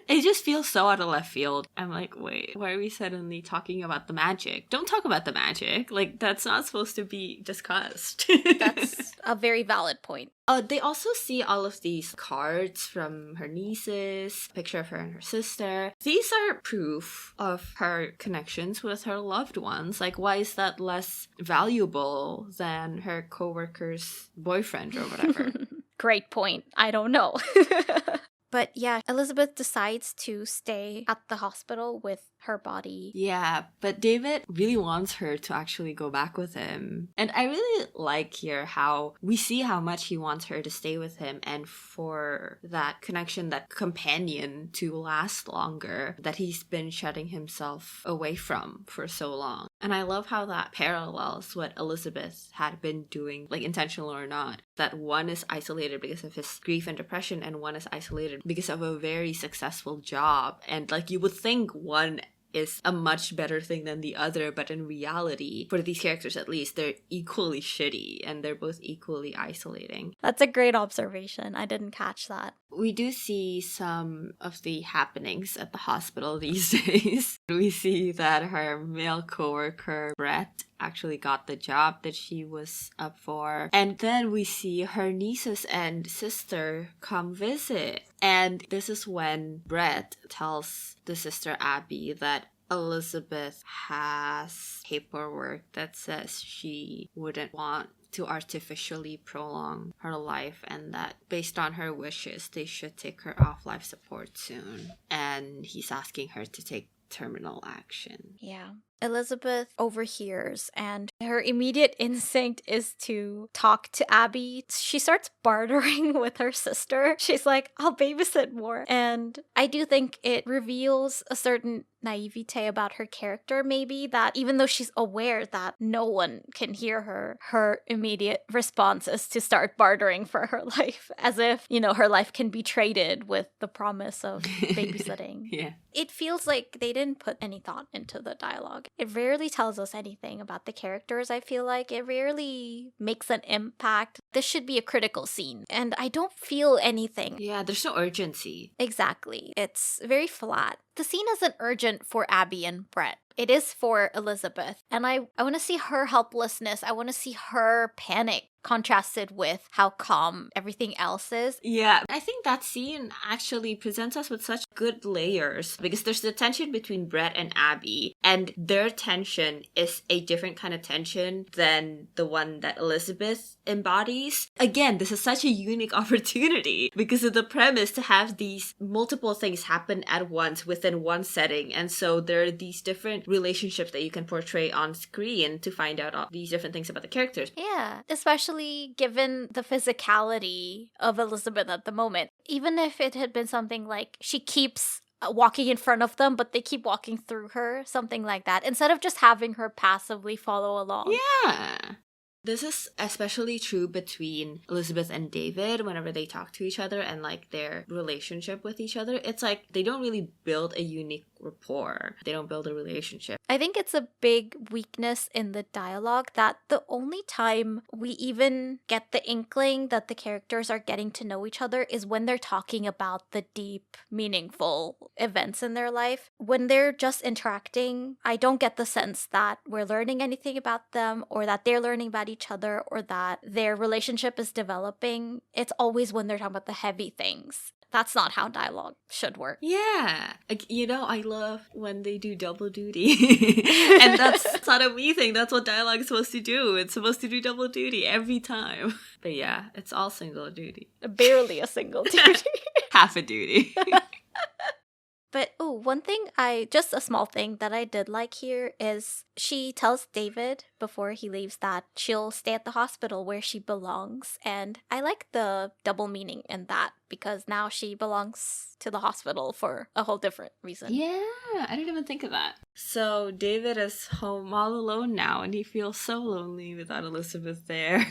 It just feels so out of left field. I'm like, wait, why are we suddenly talking about the magic? Don't talk about the magic. Like, that's not supposed to be discussed. That's a very valid point. They also see all of these cards from her nieces, picture of her and her sister. These are proof of her connections with her loved ones. Like, why is that less valuable than her coworker's boyfriend or whatever? Great point. I don't know. But yeah, Elizabeth decides to stay at the hospital with her body. Yeah, but David really wants her to actually go back with him. And I really like here how we see how much he wants her to stay with him, and for that connection, that companion to last longer, that he's been shutting himself away from for so long. And I love how that parallels what Elizabeth had been doing, like intentional or not. That one is isolated because of his grief and depression, and one is isolated because of a very successful job. And like, you would think one is a much better thing than the other, but in reality, for these characters at least, they're equally shitty and they're both equally isolating. That's a great observation. I didn't catch that. We do see some of the happenings at the hospital these days. We see that her male coworker, Brett, actually got the job that she was up for. And then we see her nieces and sister come visit. And this is when Brett tells the sister Abby that Elizabeth has paperwork that says she wouldn't want to artificially prolong her life, and that based on her wishes, they should take her off life support soon. And he's asking her to take terminal action. Yeah. Elizabeth overhears, and her immediate instinct is to talk to Abby. She starts bartering with her sister. She's like, I'll babysit more. And I do think it reveals a certain naivete about her character, maybe, that even though she's aware that no one can hear her, her immediate response is to start bartering for her life, as if, you know, her life can be traded with the promise of babysitting. Yeah. It feels like they didn't put any thought into the dialogue. It rarely tells us anything about the characters, I feel like. It rarely makes an impact. This should be a critical scene, and I don't feel anything. Yeah, there's no urgency. Exactly. It's very flat. The scene isn't urgent for Abby and Brett. It is for Elizabeth. And I want to see her helplessness. I want to see her panic contrasted with how calm everything else is. Yeah, I think that scene actually presents us with such good layers, because there's the tension between Brett and Abby, and their tension is a different kind of tension than the one that Elizabeth embodies. Again, this is such a unique opportunity because of the premise to have these multiple things happen at once within one setting, and so there are these different relationships that you can portray on screen to find out all these different things about the characters. Yeah, especially given the physicality of Elizabeth at the moment. Even if it had been something like she keeps walking in front of them, but they keep walking through her, something like that, instead of just having her passively follow along. Yeah. This is especially true between Elizabeth and David whenever they talk to each other and like their relationship with each other. It's like they don't really build a unique rapport. They don't build a relationship. I think it's a big weakness in the dialogue that the only time we even get the inkling that the characters are getting to know each other is when they're talking about the deep, meaningful events in their life. When they're just interacting, I don't get the sense that we're learning anything about them or that they're learning about each other or that their relationship is developing. It's always when they're talking about the heavy things. That's not how dialogue should work. Yeah. You know, I love when they do double duty. And that's not a me thing. That's what dialogue is supposed to do. It's supposed to do double duty every time. But yeah, it's all single duty. Barely a single duty. Half a duty. But, one thing just a small thing that I did like here is she tells David before he leaves that she'll stay at the hospital where she belongs. And I like the double meaning in that because now she belongs to the hospital for a whole different reason. Yeah, I didn't even think of that. So David is home all alone now and he feels so lonely without Elizabeth there.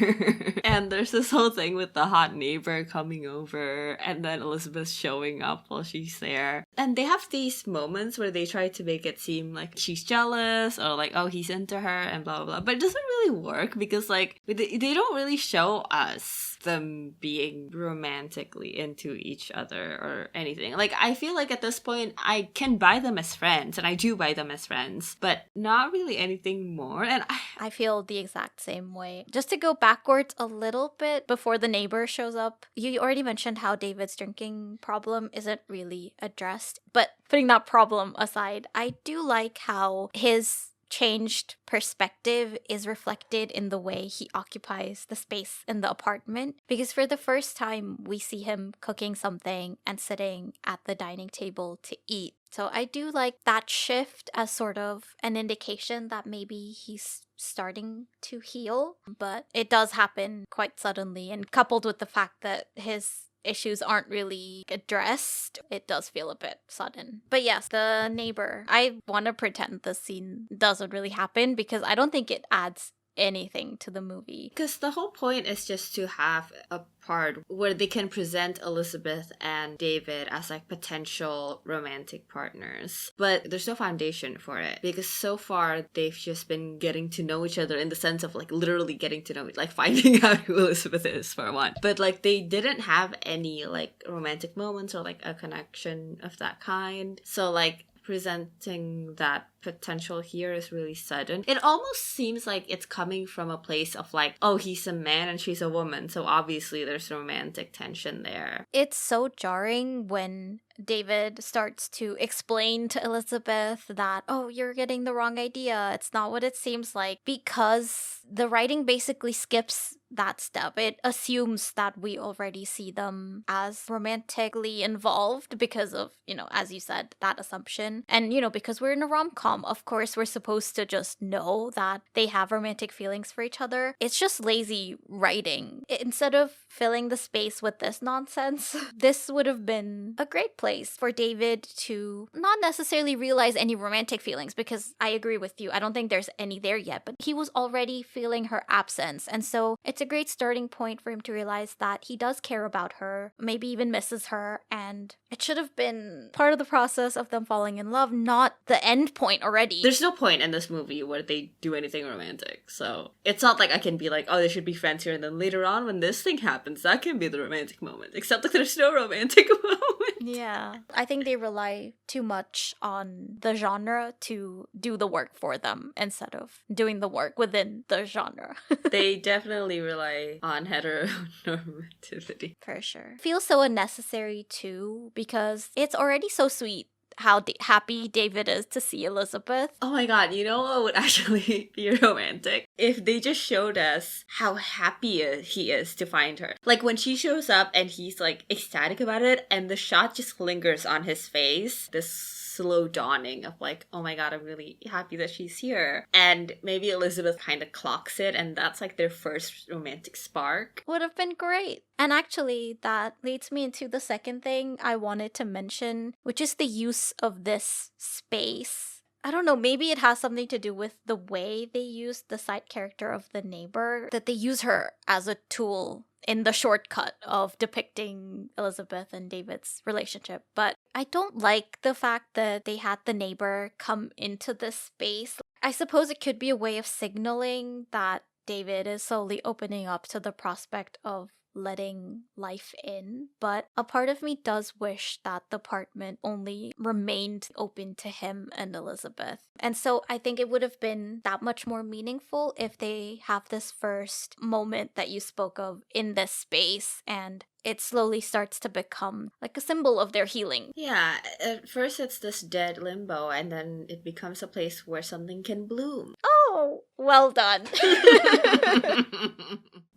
And there's this whole thing with the hot neighbor coming over and then Elizabeth showing up while she's there. And they have these moments where they try to make it seem like she's jealous or like, oh, he's into her and blah, blah, blah. But it doesn't really work because like they don't really show us them being romantically into each other or anything. Like, I feel like at this point, I can buy them as friends, and I do buy them as friends, but not really anything more. And I feel the exact same way. Just to go backwards a little bit before the neighbor shows up, you already mentioned how David's drinking problem isn't really addressed. But putting that problem aside, I do like how his changed perspective is reflected in the way he occupies the space in the apartment, because for the first time we see him cooking something and sitting at the dining table to eat. So I do like that shift as sort of an indication that maybe he's starting to heal, but it does happen quite suddenly, and coupled with the fact that his issues aren't really addressed, it does feel a bit sudden. But yes, the neighbor, I want to pretend the scene doesn't really happen because I don't think it adds anything to the movie. Because the whole point is just to have a part where they can present Elizabeth and David as like potential romantic partners. But there's no foundation for it because so far they've just been getting to know each other in the sense of like literally getting to know it, like finding out who Elizabeth is for one. But like they didn't have any like romantic moments or like a connection of that kind. So like presenting that potential here is really sudden. It almost seems like it's coming from a place of like, oh, he's a man and she's a woman, so obviously there's romantic tension there. It's so jarring when David starts to explain to Elizabeth that, oh, you're getting the wrong idea. It's not what it seems like, because the writing basically skips that step. It assumes that we already see them as romantically involved because of, as you said, that assumption. And, because we're in a rom-com, of course, we're supposed to just know that they have romantic feelings for each other. It's just lazy writing. Instead of filling the space with this nonsense, this would have been a great place for David to not necessarily realize any romantic feelings, because I agree with you. I don't think there's any there yet, but he was already feeling her absence. And so it's a great starting point for him to realize that he does care about her, maybe even misses her, and it should have been part of the process of them falling in love, not the end point already. There's no point in this movie where they do anything romantic, so it's not like I can be like, oh, they should be friends here, and then later on when this thing happens, that can be the romantic moment, except like there's no romantic moment. Yeah, I think they rely too much on the genre to do the work for them instead of doing the work within the genre. They definitely rely on heteronormativity. For sure. Feels so unnecessary too, because it's already so sweet how happy David is to see Elizabeth. Oh my god, you know what would actually be romantic? If they just showed us how happy he is to find her. Like when she shows up and he's like ecstatic about it and the shot just lingers on his face. This slow dawning of like, oh my god, I'm really happy that she's here. And maybe Elizabeth kind of clocks it and that's like their first romantic spark. Would have been great. And actually, that leads me into the second thing I wanted to mention, which is the use of this space. I don't know, maybe it has something to do with the way they use the side character of the neighbor, that they use her as a tool in the shortcut of depicting Elizabeth and David's relationship. But I don't like the fact that they had the neighbor come into this space. I suppose it could be a way of signaling that David is slowly opening up to the prospect of letting life in, but a part of me does wish that the apartment only remained open to him and Elizabeth. And so I think it would have been that much more meaningful if they have this first moment that you spoke of in this space and it slowly starts to become like a symbol of their healing. Yeah, at first it's this dead limbo and then it becomes a place where something can bloom. Oh, well done.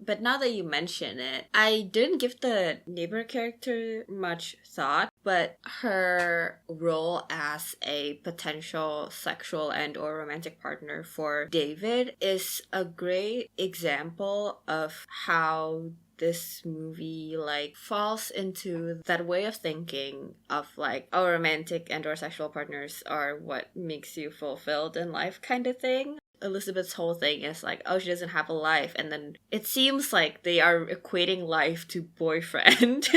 But now that you mention it, I didn't give the neighbor character much thought, but her role as a potential sexual and or romantic partner for David is a great example of how this movie like falls into that way of thinking of like, oh, romantic and or sexual partners are what makes you fulfilled in life kind of thing. Elizabeth's whole thing is like, oh, she doesn't have a life, and then it seems like they are equating life to boyfriend.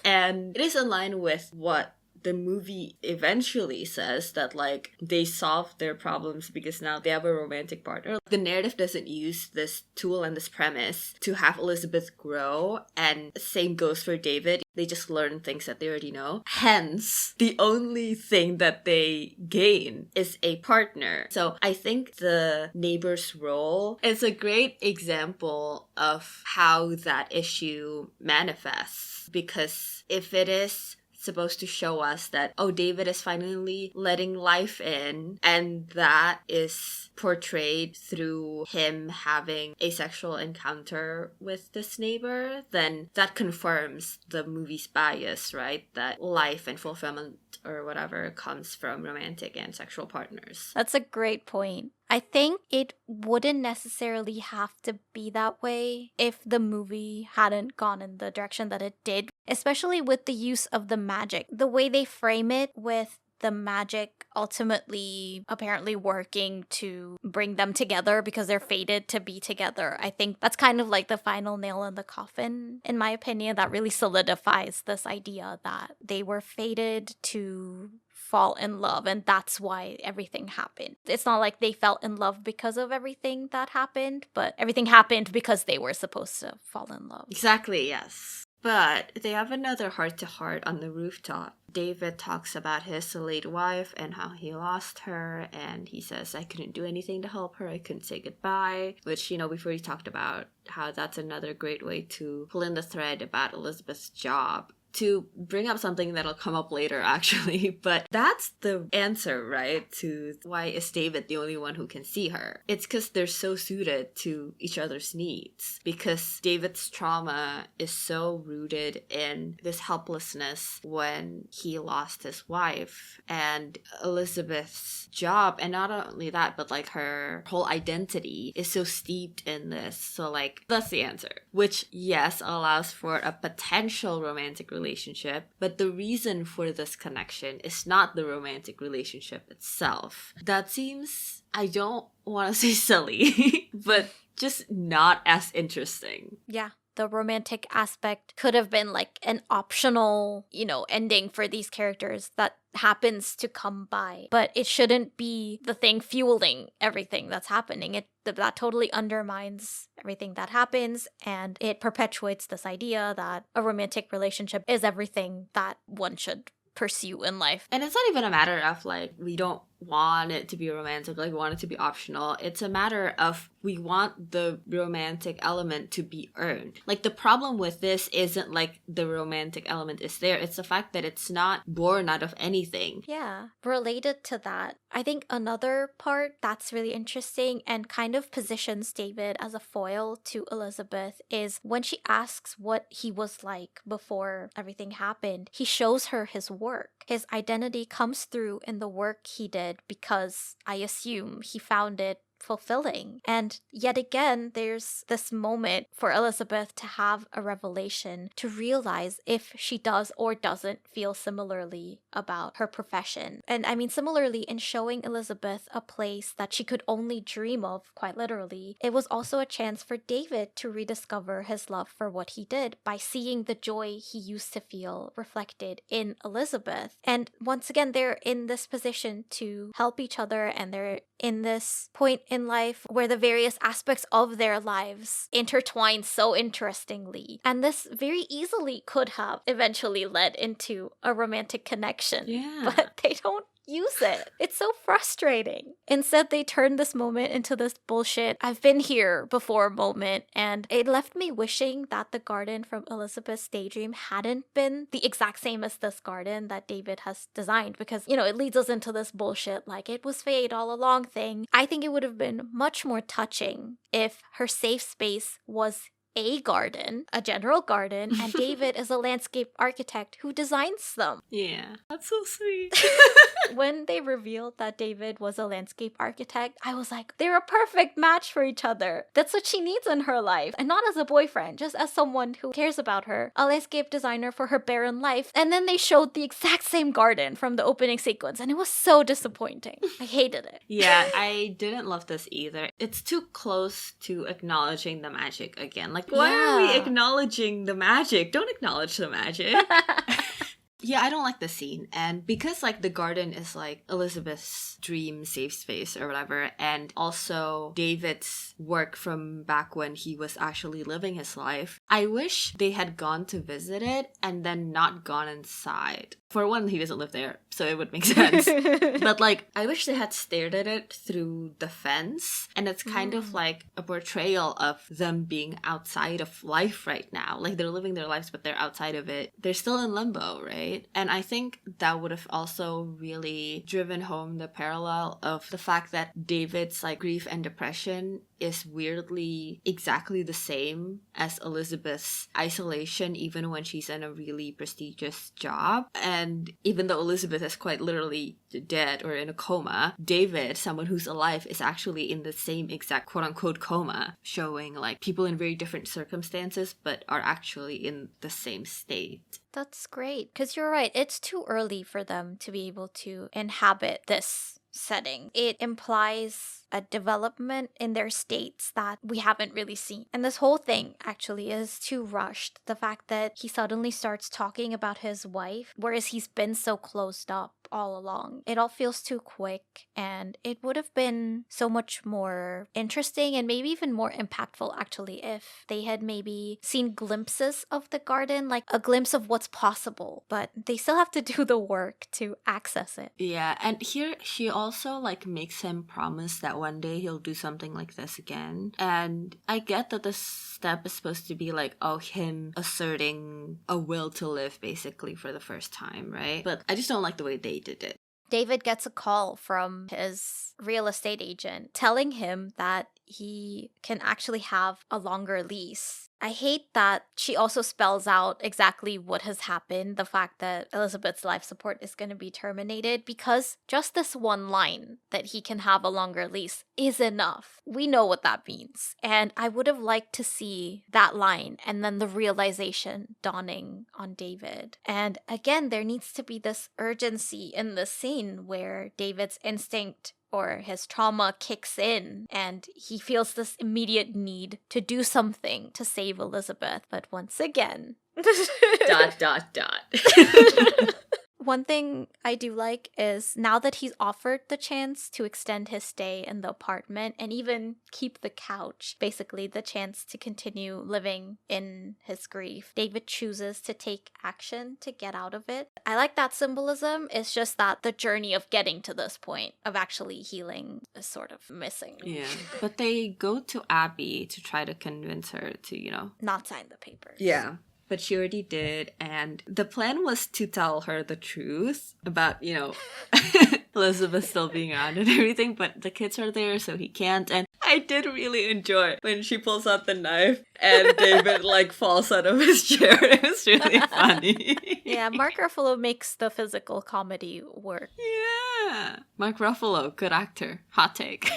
And it is in line with what the movie eventually says, that like they solved their problems because now they have a romantic partner. The narrative doesn't use this tool and this premise to have Elizabeth grow, and same goes for David. They just learn things that they already know. Hence, the only thing that they gain is a partner. So I think the neighbor's role is a great example of how that issue manifests, because if it is supposed to show us that, oh, David is finally letting life in, and that is portrayed through him having a sexual encounter with this neighbor, then that confirms the movie's bias, right? That life and fulfillment or whatever comes from romantic and sexual partners. That's a great point. I think it wouldn't necessarily have to be that way if the movie hadn't gone in the direction that it did, especially with the use of the magic. The way they frame it with the magic ultimately apparently working to bring them together because they're fated to be together. I think that's kind of like the final nail in the coffin, in my opinion, that really solidifies this idea that they were fated to fall in love, and that's why everything happened. It's not like they fell in love because of everything that happened, but everything happened because they were supposed to fall in love. Exactly, yes. But they have another heart-to-heart on the rooftop. David talks about his late wife and how he lost her, and he says, I couldn't do anything to help her, I couldn't say goodbye, which, we've already talked about how that's another great way to pull in the thread about Elizabeth's job. To bring up something that'll come up later, actually, but that's the answer, right, to why is David the only one who can see her. It's because they're so suited to each other's needs, because David's trauma is so rooted in this helplessness when he lost his wife, and Elizabeth's job, and not only that, but like her whole identity is so steeped in this. So like, that's the answer, which yes, allows for a potential romantic relationship, but the reason for this connection is not the romantic relationship itself. That seems, I don't want to say silly, but just not as interesting. Yeah. The romantic aspect could have been like an optional, ending for these characters that happens to come by. But it shouldn't be the thing fueling everything that's happening. That totally undermines everything that happens, and it perpetuates this idea that a romantic relationship is everything that one should pursue in life. And it's not even a matter of like, we don't want it to be romantic, like we want it to be optional. It's a matter of we want the romantic element to be earned. Like the problem with this isn't like the romantic element is there, it's the fact that it's not born out of anything. Yeah. Related to that, I think another part that's really interesting and kind of positions David as a foil to Elizabeth is when she asks what he was like before everything happened, he shows her his work. His identity comes through in the work he did because I assume he found it fulfilling. And yet again, there's this moment for Elizabeth to have a revelation, to realize if she does or doesn't feel similarly about her profession. And I mean, similarly, in showing Elizabeth a place that she could only dream of, quite literally, it was also a chance for David to rediscover his love for what he did by seeing the joy he used to feel reflected in Elizabeth. And once again, they're in this position to help each other, and they're in this point in life where the various aspects of their lives intertwine so interestingly. And this very easily could have eventually led into a romantic connection. Yeah. But they don't use it. It's so frustrating. Instead, they turn this moment into this bullshit I've been here before moment, and it left me wishing that the garden from Elizabeth's daydream hadn't been the exact same as this garden that David has designed, because, it leads us into this bullshit like it was fate all along thing. I think it would have been much more touching if her safe space was a garden, a general garden, and David is a landscape architect who designs them. Yeah, that's so sweet. When they revealed that David was a landscape architect, I was like, they're a perfect match for each other. That's what she needs in her life. And not as a boyfriend, just as someone who cares about her, a landscape designer for her barren life. And then they showed the exact same garden from the opening sequence, and it was so disappointing. I hated it. Yeah, I didn't love this either. It's too close to acknowledging the magic again. Like, why are we acknowledging the magic? Don't acknowledge the magic. Yeah, I don't like the scene. And because like the garden is like Elizabeth's dream safe space or whatever, and also David's work from back when he was actually living his life, I wish they had gone to visit it and then not gone inside. For one, he doesn't live there, so it would make sense. But like, I wish they had stared at it through the fence, and it's kind of like a portrayal of them being outside of life right now. Like, they're living their lives, but they're outside of it. They're still in limbo, right? And I think that would have also really driven home the parallel of the fact that David's like grief and depression is weirdly exactly the same as Elizabeth's isolation, even when she's in a really prestigious job. And even though Elizabeth is quite literally dead or in a coma, David, someone who's alive, is actually in the same exact quote-unquote coma, showing like people in very different circumstances but are actually in the same state. That's great. Because you're right, it's too early for them to be able to inhabit this setting. It implies a development in their states that we haven't really seen. And this whole thing actually is too rushed. The fact that he suddenly starts talking about his wife, whereas he's been so closed up all along. It all feels too quick, and it would have been so much more interesting and maybe even more impactful actually if they had maybe seen glimpses of the garden, like a glimpse of what's possible, but they still have to do the work to access it. Yeah, and here she also like makes him promise that one day he'll do something like this again. And I get that this step is supposed to be like, oh, him asserting a will to live basically for the first time, right? But I just don't like the way they did it. David gets a call from his real estate agent telling him that he can actually have a longer lease. I hate that she also spells out exactly what has happened, the fact that Elizabeth's life support is going to be terminated, because just this one line that he can have a longer lease is enough. We know what that means. And I would have liked to see that line and then the realization dawning on David. And again, there needs to be this urgency in the scene where David's instinct or his trauma kicks in and he feels this immediate need to do something to save Elizabeth. But once again... ... One thing I do like is now that he's offered the chance to extend his stay in the apartment and even keep the couch, basically the chance to continue living in his grief, David chooses to take action to get out of it. I like that symbolism. It's just that the journey of getting to this point of actually healing is sort of missing. Yeah, but they go to Abby to try to convince her to, not sign the papers. Yeah. But she already did, and the plan was to tell her the truth about, Elizabeth still being around and everything, but the kids are there, so he can't. And I did really enjoy when she pulls out the knife and David, falls out of his chair. It was really funny. Yeah, Mark Ruffalo makes the physical comedy work. Yeah. Mark Ruffalo, good actor. Hot take.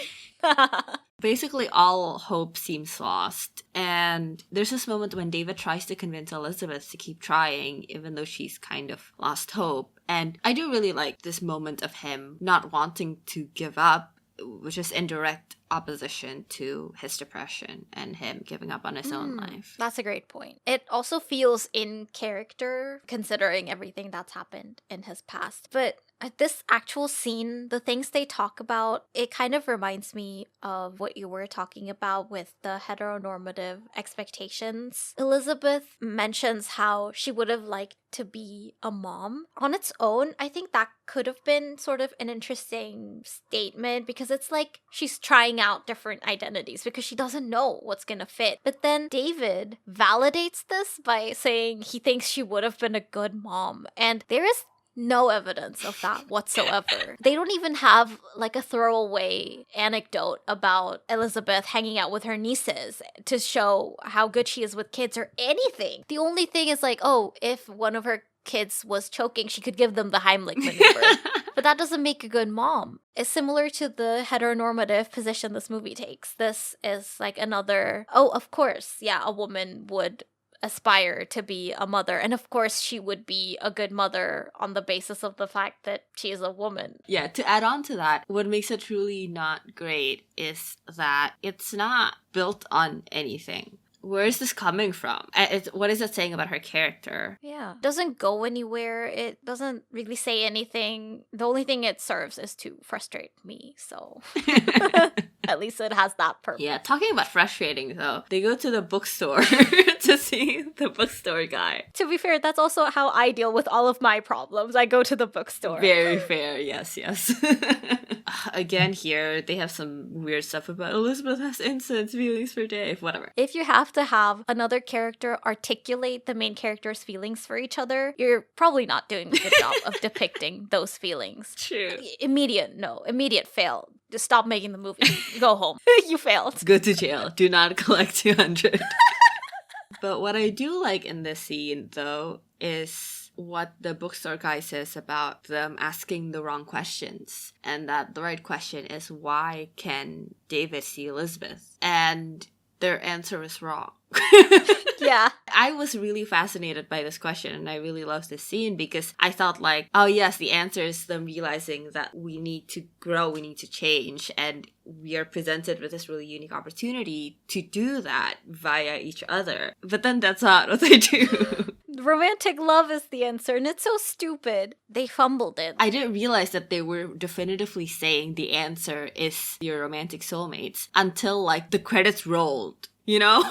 Basically, all hope seems lost. And there's this moment when David tries to convince Elizabeth to keep trying, even though she's kind of lost hope. And I do really like this moment of him not wanting to give up, which is in direct opposition to his depression and him giving up on his own life. That's a great point. It also feels in character, considering everything that's happened in his past. But this actual scene, the things they talk about, it kind of reminds me of what you were talking about with the heteronormative expectations. Elizabeth mentions how she would have liked to be a mom. On its own, I think that could have been sort of an interesting statement because it's like she's trying out different identities because she doesn't know what's gonna fit. But then David validates this by saying he thinks she would have been a good mom. And there is no evidence of that whatsoever. They don't even have a throwaway anecdote about Elizabeth hanging out with her nieces to show how good she is with kids or anything. The only thing is if one of her kids was choking, she could give them the Heimlich maneuver. But that doesn't make a good mom. It's similar to the heteronormative position this movie takes. This is another, of course, yeah, a woman would aspire to be a mother. And of course, she would be a good mother on the basis of the fact that she is a woman. Yeah, to add on to that, what makes it truly not great is that it's not built on anything. Where is this coming from? What is it saying about her character? Yeah. It doesn't go anywhere. It doesn't really say anything. The only thing it serves is to frustrate me. So at least it has that purpose. Yeah, talking about frustrating though, they go to the bookstore to see the bookstore guy. To be fair, that's also how I deal with all of my problems. I go to the bookstore. Very fair, yes. Again, here, they have some weird stuff about Elizabeth has intense feelings for Dave, whatever. If you have to have another character articulate the main character's feelings for each other, you're probably not doing a good job of depicting those feelings. True. Immediate fail. Just stop making the movie. Go home. You failed. Go to jail. Do not collect 200. But what I do like in this scene, though, is what the bookstore guy says about them asking the wrong questions. And that the right question is, why can David see Elizabeth? And their answer is wrong. Yeah. I was really fascinated by this question, and I really loved this scene because I thought like, oh yes, the answer is them realizing that we need to grow, we need to change, and we are presented with this really unique opportunity to do that via each other. But then that's not what they do. Romantic love is the answer, and it's so stupid. They fumbled it. I didn't realize that they were definitively saying the answer is your romantic soulmates until like the credits rolled, you know?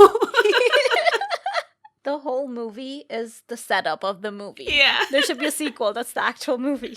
The whole movie is the setup of the movie. Yeah. There should be a sequel. That's the actual movie.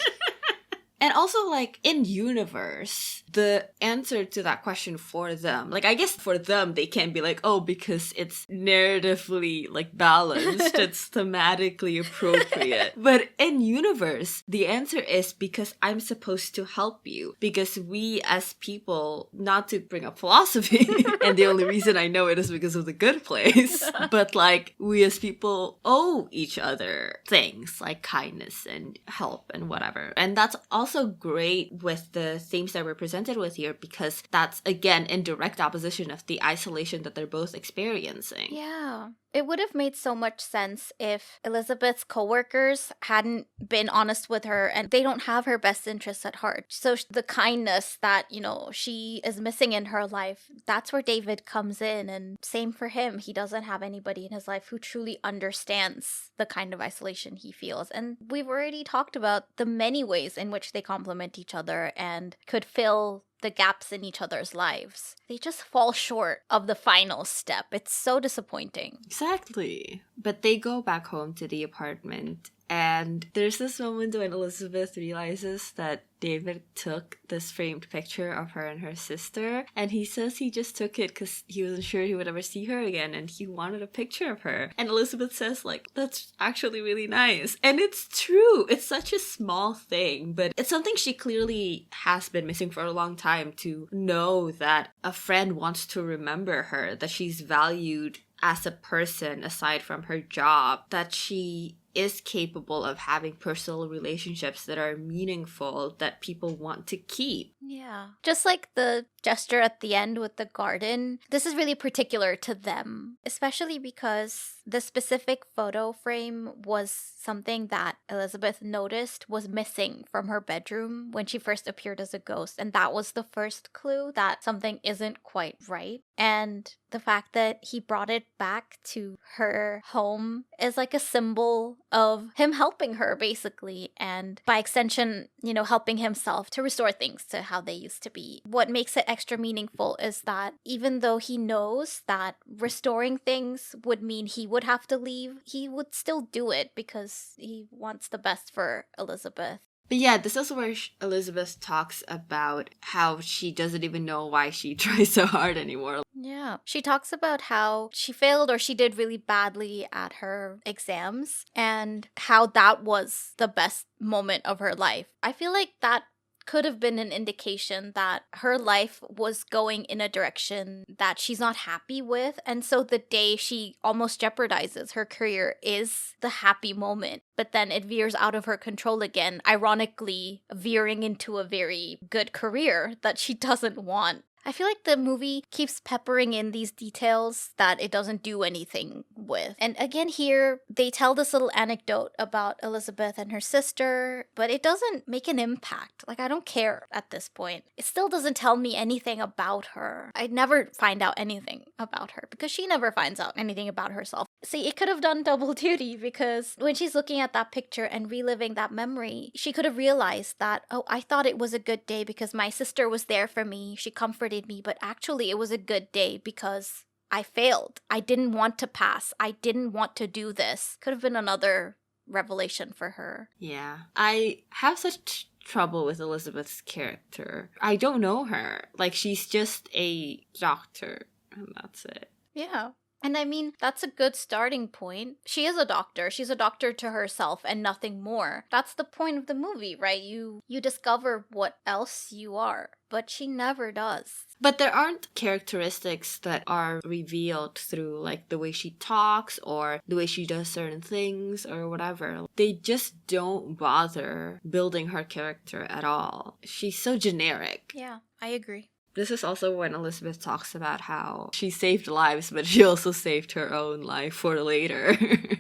And also, like, in universe, the answer to that question for them, like, I guess for them, they can be like, oh, because it's narratively, like, balanced, it's thematically appropriate. But in universe, the answer is because I'm supposed to help you. Because we as people, not to bring up philosophy, and the only reason I know it is because of The Good Place, but, like, we as people owe each other things like kindness and help and whatever. And that's also great with the themes that we're presented with here because that's again in direct opposition of the isolation that they're both experiencing. Yeah. It would have made so much sense if Elizabeth's coworkers hadn't been honest with her and they don't have her best interests at heart. So the kindness that, you know, she is missing in her life, that's where David comes in. And same for him. He doesn't have anybody in his life who truly understands the kind of isolation he feels. And we've already talked about the many ways in which they complement each other and could fill the gaps in each other's lives. They just fall short of the final step. It's so disappointing. Exactly. But they go back home to the apartment, and there's this moment when Elizabeth realizes that David took this framed picture of her and her sister, and he says he just took it because he wasn't sure he would ever see her again, and he wanted a picture of her. And Elizabeth says, like, that's actually really nice. And it's true. It's such a small thing, but it's something she clearly has been missing for a long time, to know that a friend wants to remember her, that she's valued as a person aside from her job, that she is capable of having personal relationships that are meaningful, that people want to keep. Yeah. Just like the gesture at the end with the garden, this is really particular to them, especially because the specific photo frame was something that Elizabeth noticed was missing from her bedroom when she first appeared as a ghost. And that was the first clue that something isn't quite right. And the fact that he brought it back to her home is like a symbol of him helping her, basically. And by extension, you know, helping himself to restore things to how they used to be. What makes it extra meaningful is that even though he knows that restoring things would mean he would have to leave, he would still do it because he wants the best for Elizabeth. But yeah, this is where Elizabeth talks about how she doesn't even know why she tries so hard anymore. Yeah. She talks about how she failed or she did really badly at her exams and how that was the best moment of her life. I feel like that could have been an indication that her life was going in a direction that she's not happy with. And so the day she almost jeopardizes her career is the happy moment. But then it veers out of her control again, ironically veering into a very good career that she doesn't want. I feel like the movie keeps peppering in these details that it doesn't do anything with. And again here, they tell this little anecdote about Elizabeth and her sister, but it doesn't make an impact. Like, I don't care at this point. It still doesn't tell me anything about her. I never find out anything about her because she never finds out anything about herself. See, it could have done double duty because when she's looking at that picture and reliving that memory, she could have realized that, oh, I thought it was a good day because my sister was there for me. She comforted me, but actually it was a good day because I failed. I didn't want to pass. I didn't want to do this. Could have been another revelation for her. Yeah. I have such trouble with Elizabeth's character. I don't know her. Like, she's just a doctor, and that's it. Yeah. And I mean, that's a good starting point. She is a doctor. She's a doctor to herself and nothing more. That's the point of the movie, right? You discover what else you are, but she never does. But there aren't characteristics that are revealed through like the way she talks or the way she does certain things or whatever. They just don't bother building her character at all. She's so generic. Yeah, I agree. This is also when Elizabeth talks about how she saved lives, but she also saved her own life for later,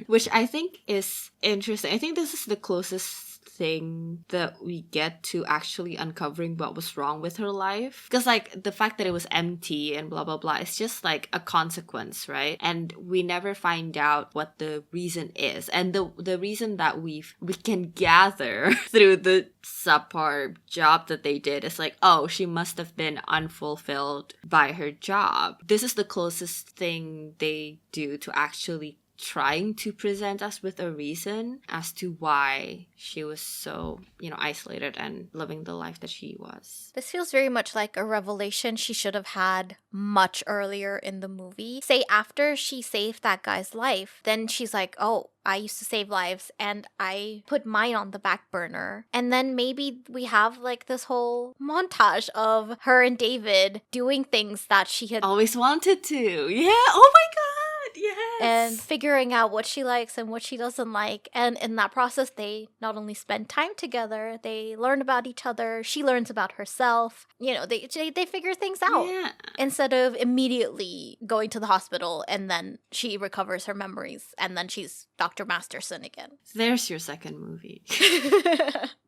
which I think is interesting. I think this is the closest thing that we get to actually uncovering what was wrong with her life. Because like the fact that it was empty and blah, blah, blah, it's just like a consequence, right? And we never find out what the reason is. And the reason that we can gather through the subpar job that they did is like, oh, she must have been unfulfilled by her job. This is the closest thing they do to actually trying to present us with a reason as to why she was so, isolated and living the life that she was. This feels very much like a revelation she should have had much earlier in the movie. Say after she saved that guy's life, then she's like, oh, I used to save lives and I put mine on the back burner. And then maybe we have like this whole montage of her and David doing things that she had always wanted to. Yeah. Oh my God. Yes. And figuring out what she likes and what she doesn't like. And in that process, they not only spend time together, they learn about each other. She learns about herself. They figure things out. Yeah. Instead of immediately going to the hospital and then she recovers her memories and then she's Dr. Masterson again. There's your second movie.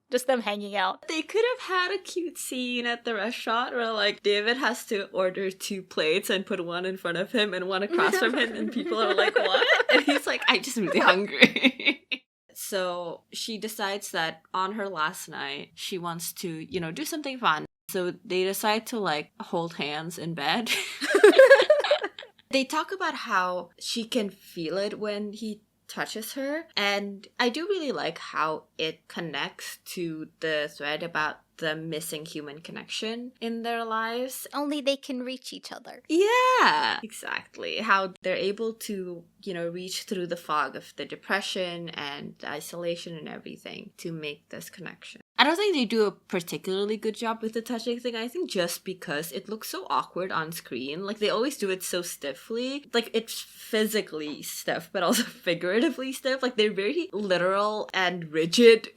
Just them hanging out. They could have had a cute scene at the restaurant where like David has to order 2 plates and put one in front of him and one across from him and people are like, what? And he's like, I'm just really hungry. So she decides that on her last night, she wants to, do something fun. So they decide to like hold hands in bed. They talk about how she can feel it when he touches her, and I do really like how it connects to the thread about the missing human connection in their lives. Only they can reach each other. Yeah, exactly. How they're able to, reach through the fog of the depression and the isolation and everything to make this connection. I don't think they do a particularly good job with the touching thing. I think just because it looks so awkward on screen. Like, they always do it so stiffly. Like, it's physically stiff, but also figuratively stiff. Like, they're very literal and rigid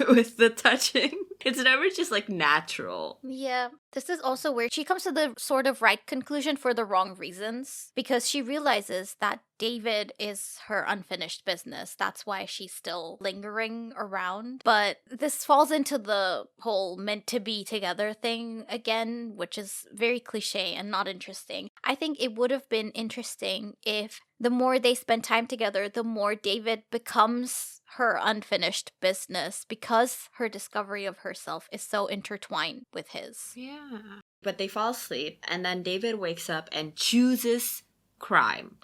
with the touching. It's never just, like, natural. Yeah. This is also where she comes to the sort of right conclusion for the wrong reasons. Because she realizes that David is her unfinished business. That's why she's still lingering around. But this falls into the whole meant to be together thing again, which is very cliche and not interesting. I think it would have been interesting if the more they spend time together, the more David becomes her unfinished business because her discovery of herself is so intertwined with his. Yeah. But they fall asleep and then David wakes up and chooses crime.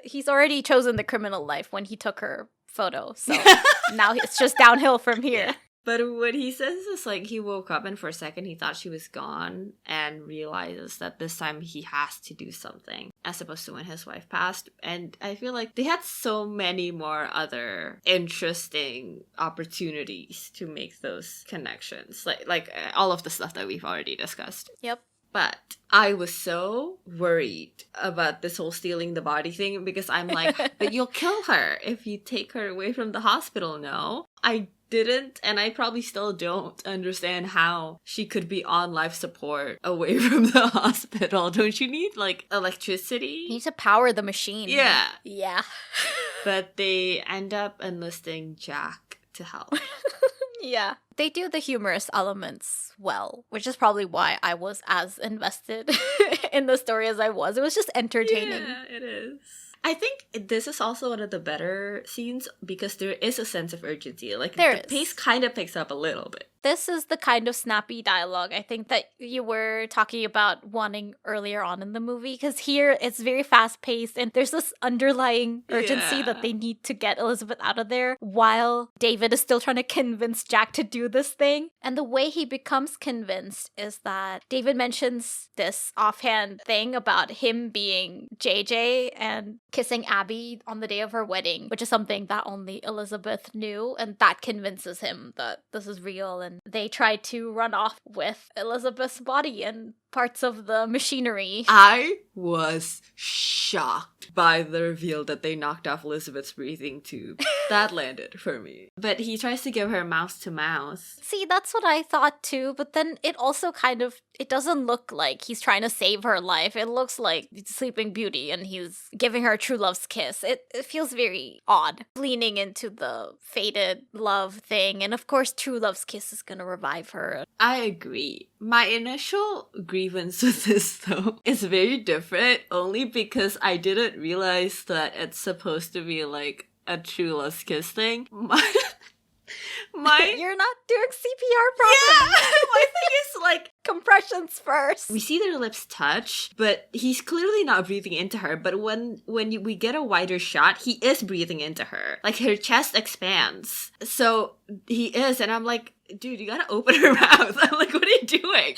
He's already chosen the criminal life when he took her photo, so now it's just downhill from here. Yeah. But what he says is like he woke up and for a second he thought she was gone and realizes that this time he has to do something as opposed to when his wife passed. And I feel like they had so many more other interesting opportunities to make those connections. Like all of the stuff that we've already discussed. Yep. But I was so worried about this whole stealing the body thing because I'm like, but you'll kill her if you take her away from the hospital, no? I didn't, and I probably still don't understand how she could be on life support away from the hospital. Don't you need, like, electricity? You need to power the machine. Yeah. Yeah. But they end up enlisting Jack to help. Yeah. They do the humorous elements well, which is probably why I was as invested in the story as I was. It was just entertaining. Yeah, it is. I think this is also one of the better scenes because there is a sense of urgency. Like, the pace kind of picks up a little bit. this is the kind of snappy dialogue I think that you were talking about wanting earlier on in the movie, because here it's very fast paced and there's this underlying urgency that they need to get Elizabeth out of there while David is still trying to convince Jack to do this thing. And the way he becomes convinced is that David mentions this offhand thing about him being JJ and kissing Abby on the day of her wedding, which is something that only Elizabeth knew, and that convinces him that this is real. And they try to run off with Elizabeth's body and parts of the machinery. I was shocked by the reveal that they knocked off Elizabeth's breathing tube. That landed for me. But he tries to give her mouth to mouth. See, that's what I thought too, but then it also it doesn't look like he's trying to save her life. It looks like Sleeping Beauty and he's giving her a true love's kiss. It feels very odd, leaning into the fated love thing. And of course, true love's kiss is gonna revive her. I agree. My initial grievance with this, though, is very different, only because I didn't realize that it's supposed to be like a true love's kiss thing. You're not doing CPR properly. Yeah, my thing is like compressions first. we see their lips touch, but he's clearly not breathing into her. But we get a wider shot, he is breathing into her. Like her chest expands, so he is, and I'm like, dude, you gotta open her mouth. I'm like, what are you doing?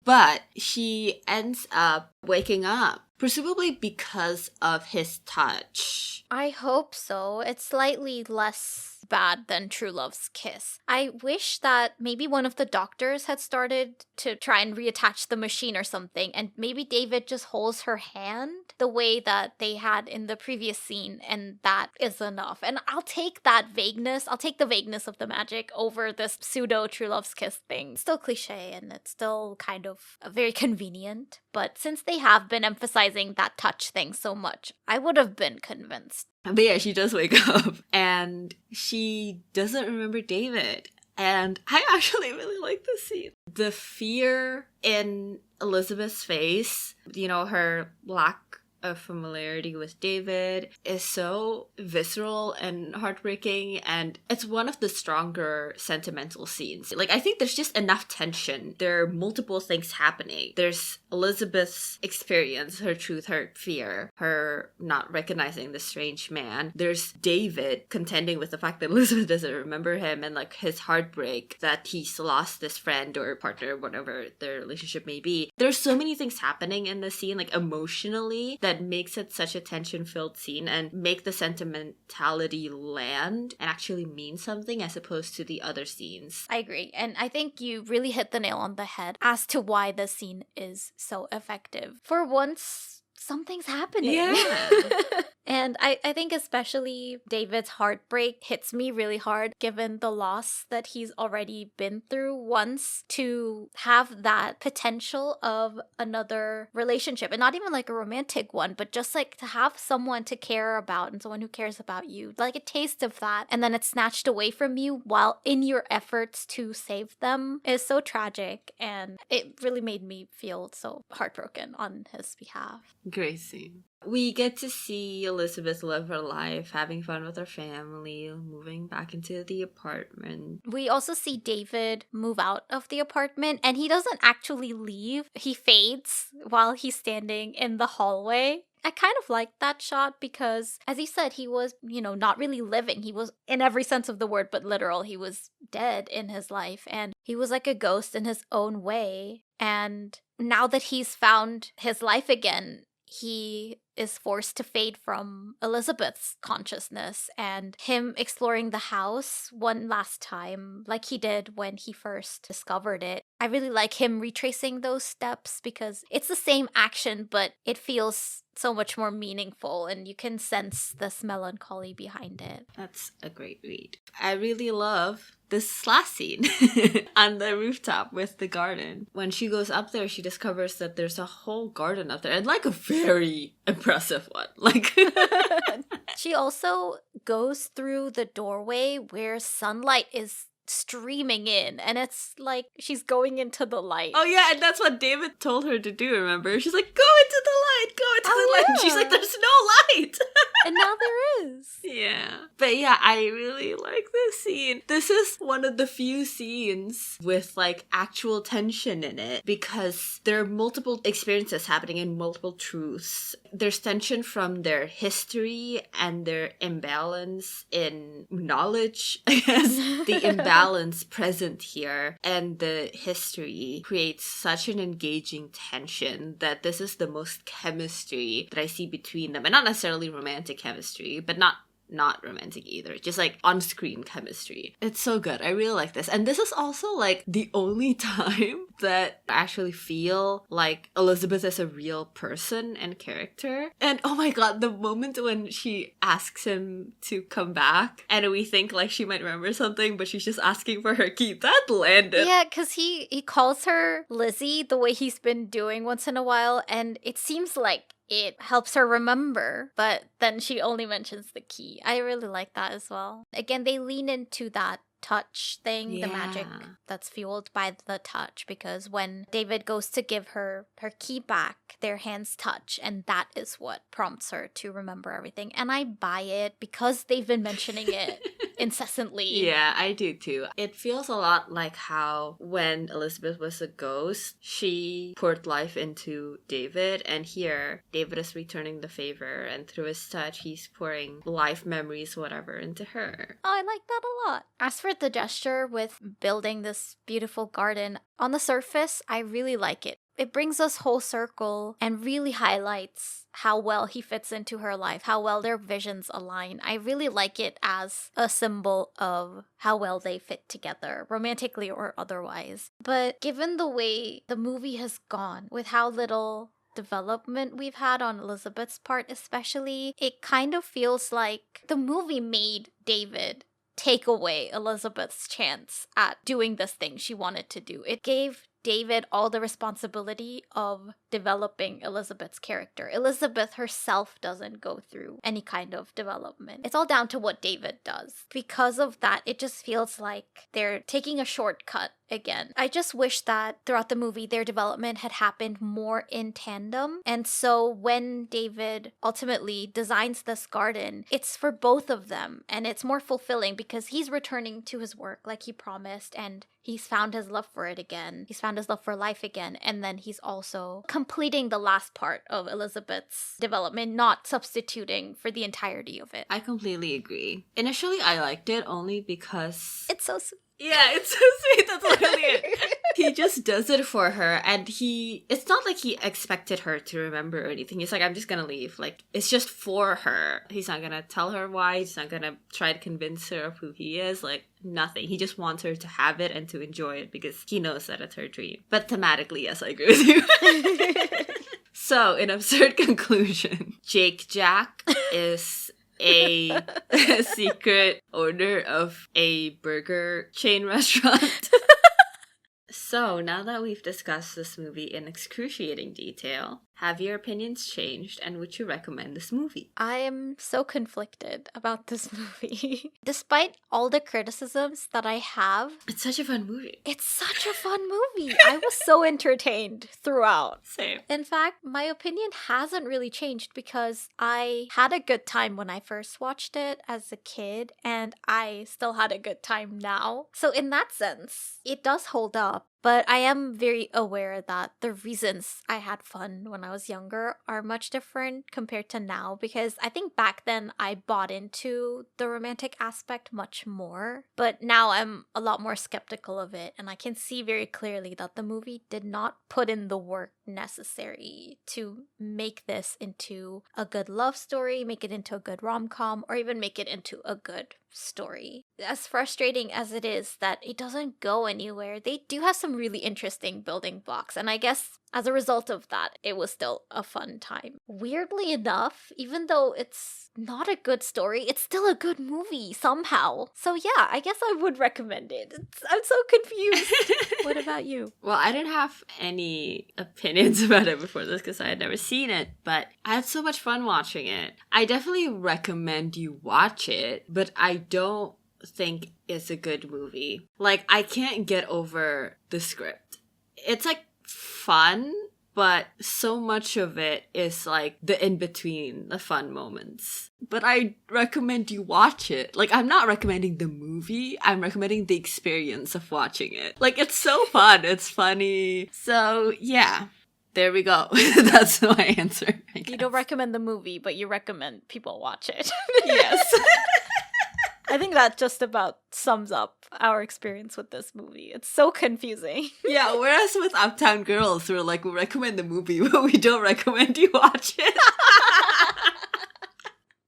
But she ends up waking up, presumably because of his touch. I hope so. It's slightly less bad than True Love's kiss. I wish that maybe one of the doctors had started to try and reattach the machine or something, and maybe David just holds her hand the way that they had in the previous scene, and that is enough. And I'll take that vagueness. I'll take the vagueness of the magic over this pseudo True Love's kiss thing. Still cliche, and it's still kind of very convenient. But since they have been emphasizing that touch thing so much, I would have been convinced. But yeah, she does wake up, and she doesn't remember David. And I actually really like this scene. The fear in Elizabeth's face, her lack of familiarity with David is so visceral and heartbreaking, and it's one of the stronger sentimental scenes. Like, I think there's just enough tension. There are multiple things happening. There's Elizabeth's experience, her truth, her fear, her not recognizing the strange man. There's David contending with the fact that Elizabeth doesn't remember him, and like his heartbreak that he's lost this friend or partner, whatever their relationship may be. There's so many things happening in the scene, like emotionally, that makes it such a tension-filled scene and make the sentimentality land and actually mean something as opposed to the other scenes. I agree. And I think you really hit the nail on the head as to why the scene is so effective. For once, something's happening. Yeah. And I think especially David's heartbreak hits me really hard given the loss that he's already been through once, to have that potential of another relationship, and not even like a romantic one, but just like to have someone to care about and someone who cares about you, like a taste of that, and then it's snatched away from you while in your efforts to save them is so tragic, and it really made me feel so heartbroken on his behalf. Great scene. We get to see Elizabeth live her life, having fun with her family, moving back into the apartment. We also see David move out of the apartment, and he doesn't actually leave. He fades while he's standing in the hallway. I kind of liked that shot because, as he said, he was, not really living. He was, in every sense of the word, but literal. He was dead in his life, and he was like a ghost in his own way. And now that he's found his life again, he is forced to fade from Elizabeth's consciousness, and him exploring the house one last time like he did when he first discovered it. I really like him retracing those steps because it's the same action, but it feels so much more meaningful, and you can sense this melancholy behind it. That's a great read. I really love this last scene on the rooftop with the garden. When she goes up there, she discovers that there's a whole garden up there, and like a very impressive one. Like she also goes through the doorway where sunlight is streaming in, and it's like she's going into the light. Oh yeah, and that's what David told her to do, remember? She's like, go into the light, go into the light. And she's like, there's no light. And now there is. Yeah. But yeah, I really like this scene. This is one of the few scenes with like actual tension in it because there are multiple experiences happening and multiple truths. There's tension from their history and their imbalance in knowledge. I guess the imbalance present here and the history creates such an engaging tension that this is the most chemistry that I see between them. And not necessarily romantic chemistry, but not romantic either, just like on-screen chemistry. It's so good. I really like this. And this is also like the only time that I actually feel like Elizabeth is a real person and character. And oh my god, the moment when she asks him to come back and we think like she might remember something, but she's just asking for her key, that landed. Yeah, because he calls her Lizzie the way he's been doing once in a while, and it seems like it helps her remember, but then she only mentions the key. I really like that as well. Again, they lean into that touch thing, the magic that's fueled by the touch, because when David goes to give her key back, their hands touch, and that is what prompts her to remember everything. And I buy it because they've been mentioning it incessantly. Yeah, I do too. It feels a lot like how when Elizabeth was a ghost, she poured life into David, and here David is returning the favor, and through his touch he's pouring life, memories, whatever into her. Oh, I like that a lot. As for the gesture with building this beautiful garden, on the surface, I really like it. It brings us whole circle and really highlights how well he fits into her life, how well their visions align. I really like it as a symbol of how well they fit together, romantically or otherwise. But given the way the movie has gone, with how little development we've had on Elizabeth's part especially, it kind of feels like the movie made David take away Elizabeth's chance at doing this thing she wanted to do. It gave David all the responsibility of developing Elizabeth's character. Elizabeth herself doesn't go through any kind of development. It's all down to what David does. Because of that, it just feels like they're taking a shortcut again. I just wish that throughout the movie, their development had happened more in tandem. And so when David ultimately designs this garden, it's for both of them. And it's more fulfilling because he's returning to his work like he promised, and he's found his love for it again. He's found his love for life again. And then he's also completing the last part of Elizabeth's development, not substituting for the entirety of it. I completely agree. Initially, I liked it only because It's so sweet. yeah, it's so sweet. That's literally it. He just does it for her, and it's not like he expected her to remember or anything. He's like, I'm just gonna leave. Like, it's just for her. He's not gonna tell her why. He's not gonna try to convince her of who he is. Like, nothing. He just wants her to have it and to enjoy it because he knows that it's her dream. But thematically, yes, I agree with you. So, in absurd conclusion, Jake Jack is a secret owner of a burger chain restaurant. So, now that we've discussed this movie in excruciating detail, have your opinions changed, and would you recommend this movie? I am so conflicted about this movie. Despite all the criticisms that I have, It's such a fun movie. it's such a fun movie. I was so entertained throughout. Same. In fact, my opinion hasn't really changed because I had a good time when I first watched it as a kid, and I still had a good time now. So in that sense, it does hold up. But I am very aware that the reasons I had fun when I was younger are much different compared to now, because I think back then I bought into the romantic aspect much more. But now I'm a lot more skeptical of it, and I can see very clearly that the movie did not put in the work necessary to make this into a good love story, make it into a good rom-com, or even make it into a good story. As frustrating as it is that it doesn't go anywhere, they do have some really interesting building blocks, and I guess as a result of that, it was still a fun time. Weirdly enough, even though it's not a good story, it's still a good movie somehow. So yeah, I guess I would recommend it. I'm so confused. What about you? Well, I didn't have any opinions about it before this because I had never seen it, but I had so much fun watching it. I definitely recommend you watch it, but I don't think is a good movie. Like, I can't get over the script. It's like fun, but so much of it is like the in-between, the fun moments. But I recommend you watch it. Like, I'm not recommending the movie, I'm recommending the experience of watching it. Like, it's so fun, it's funny. So, yeah. There we go. That's my answer. You don't recommend the movie, but you recommend people watch it. Yes. I think that just about sums up our experience with this movie. It's so confusing. Yeah, whereas with Uptown Girls, we're like, we recommend the movie, but we don't recommend you watch it.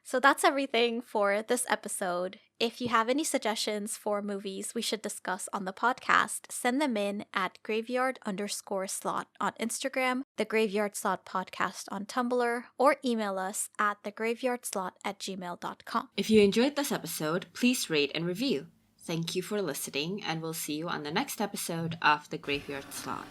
So that's everything for this episode. If you have any suggestions for movies we should discuss on the podcast, send them in at graveyard_slot on Instagram, the Graveyard Slot Podcast on Tumblr, or email us at thegraveyardslot@gmail.com. If you enjoyed this episode, please rate and review. Thank you for listening, and we'll see you on the next episode of The Graveyard Slot.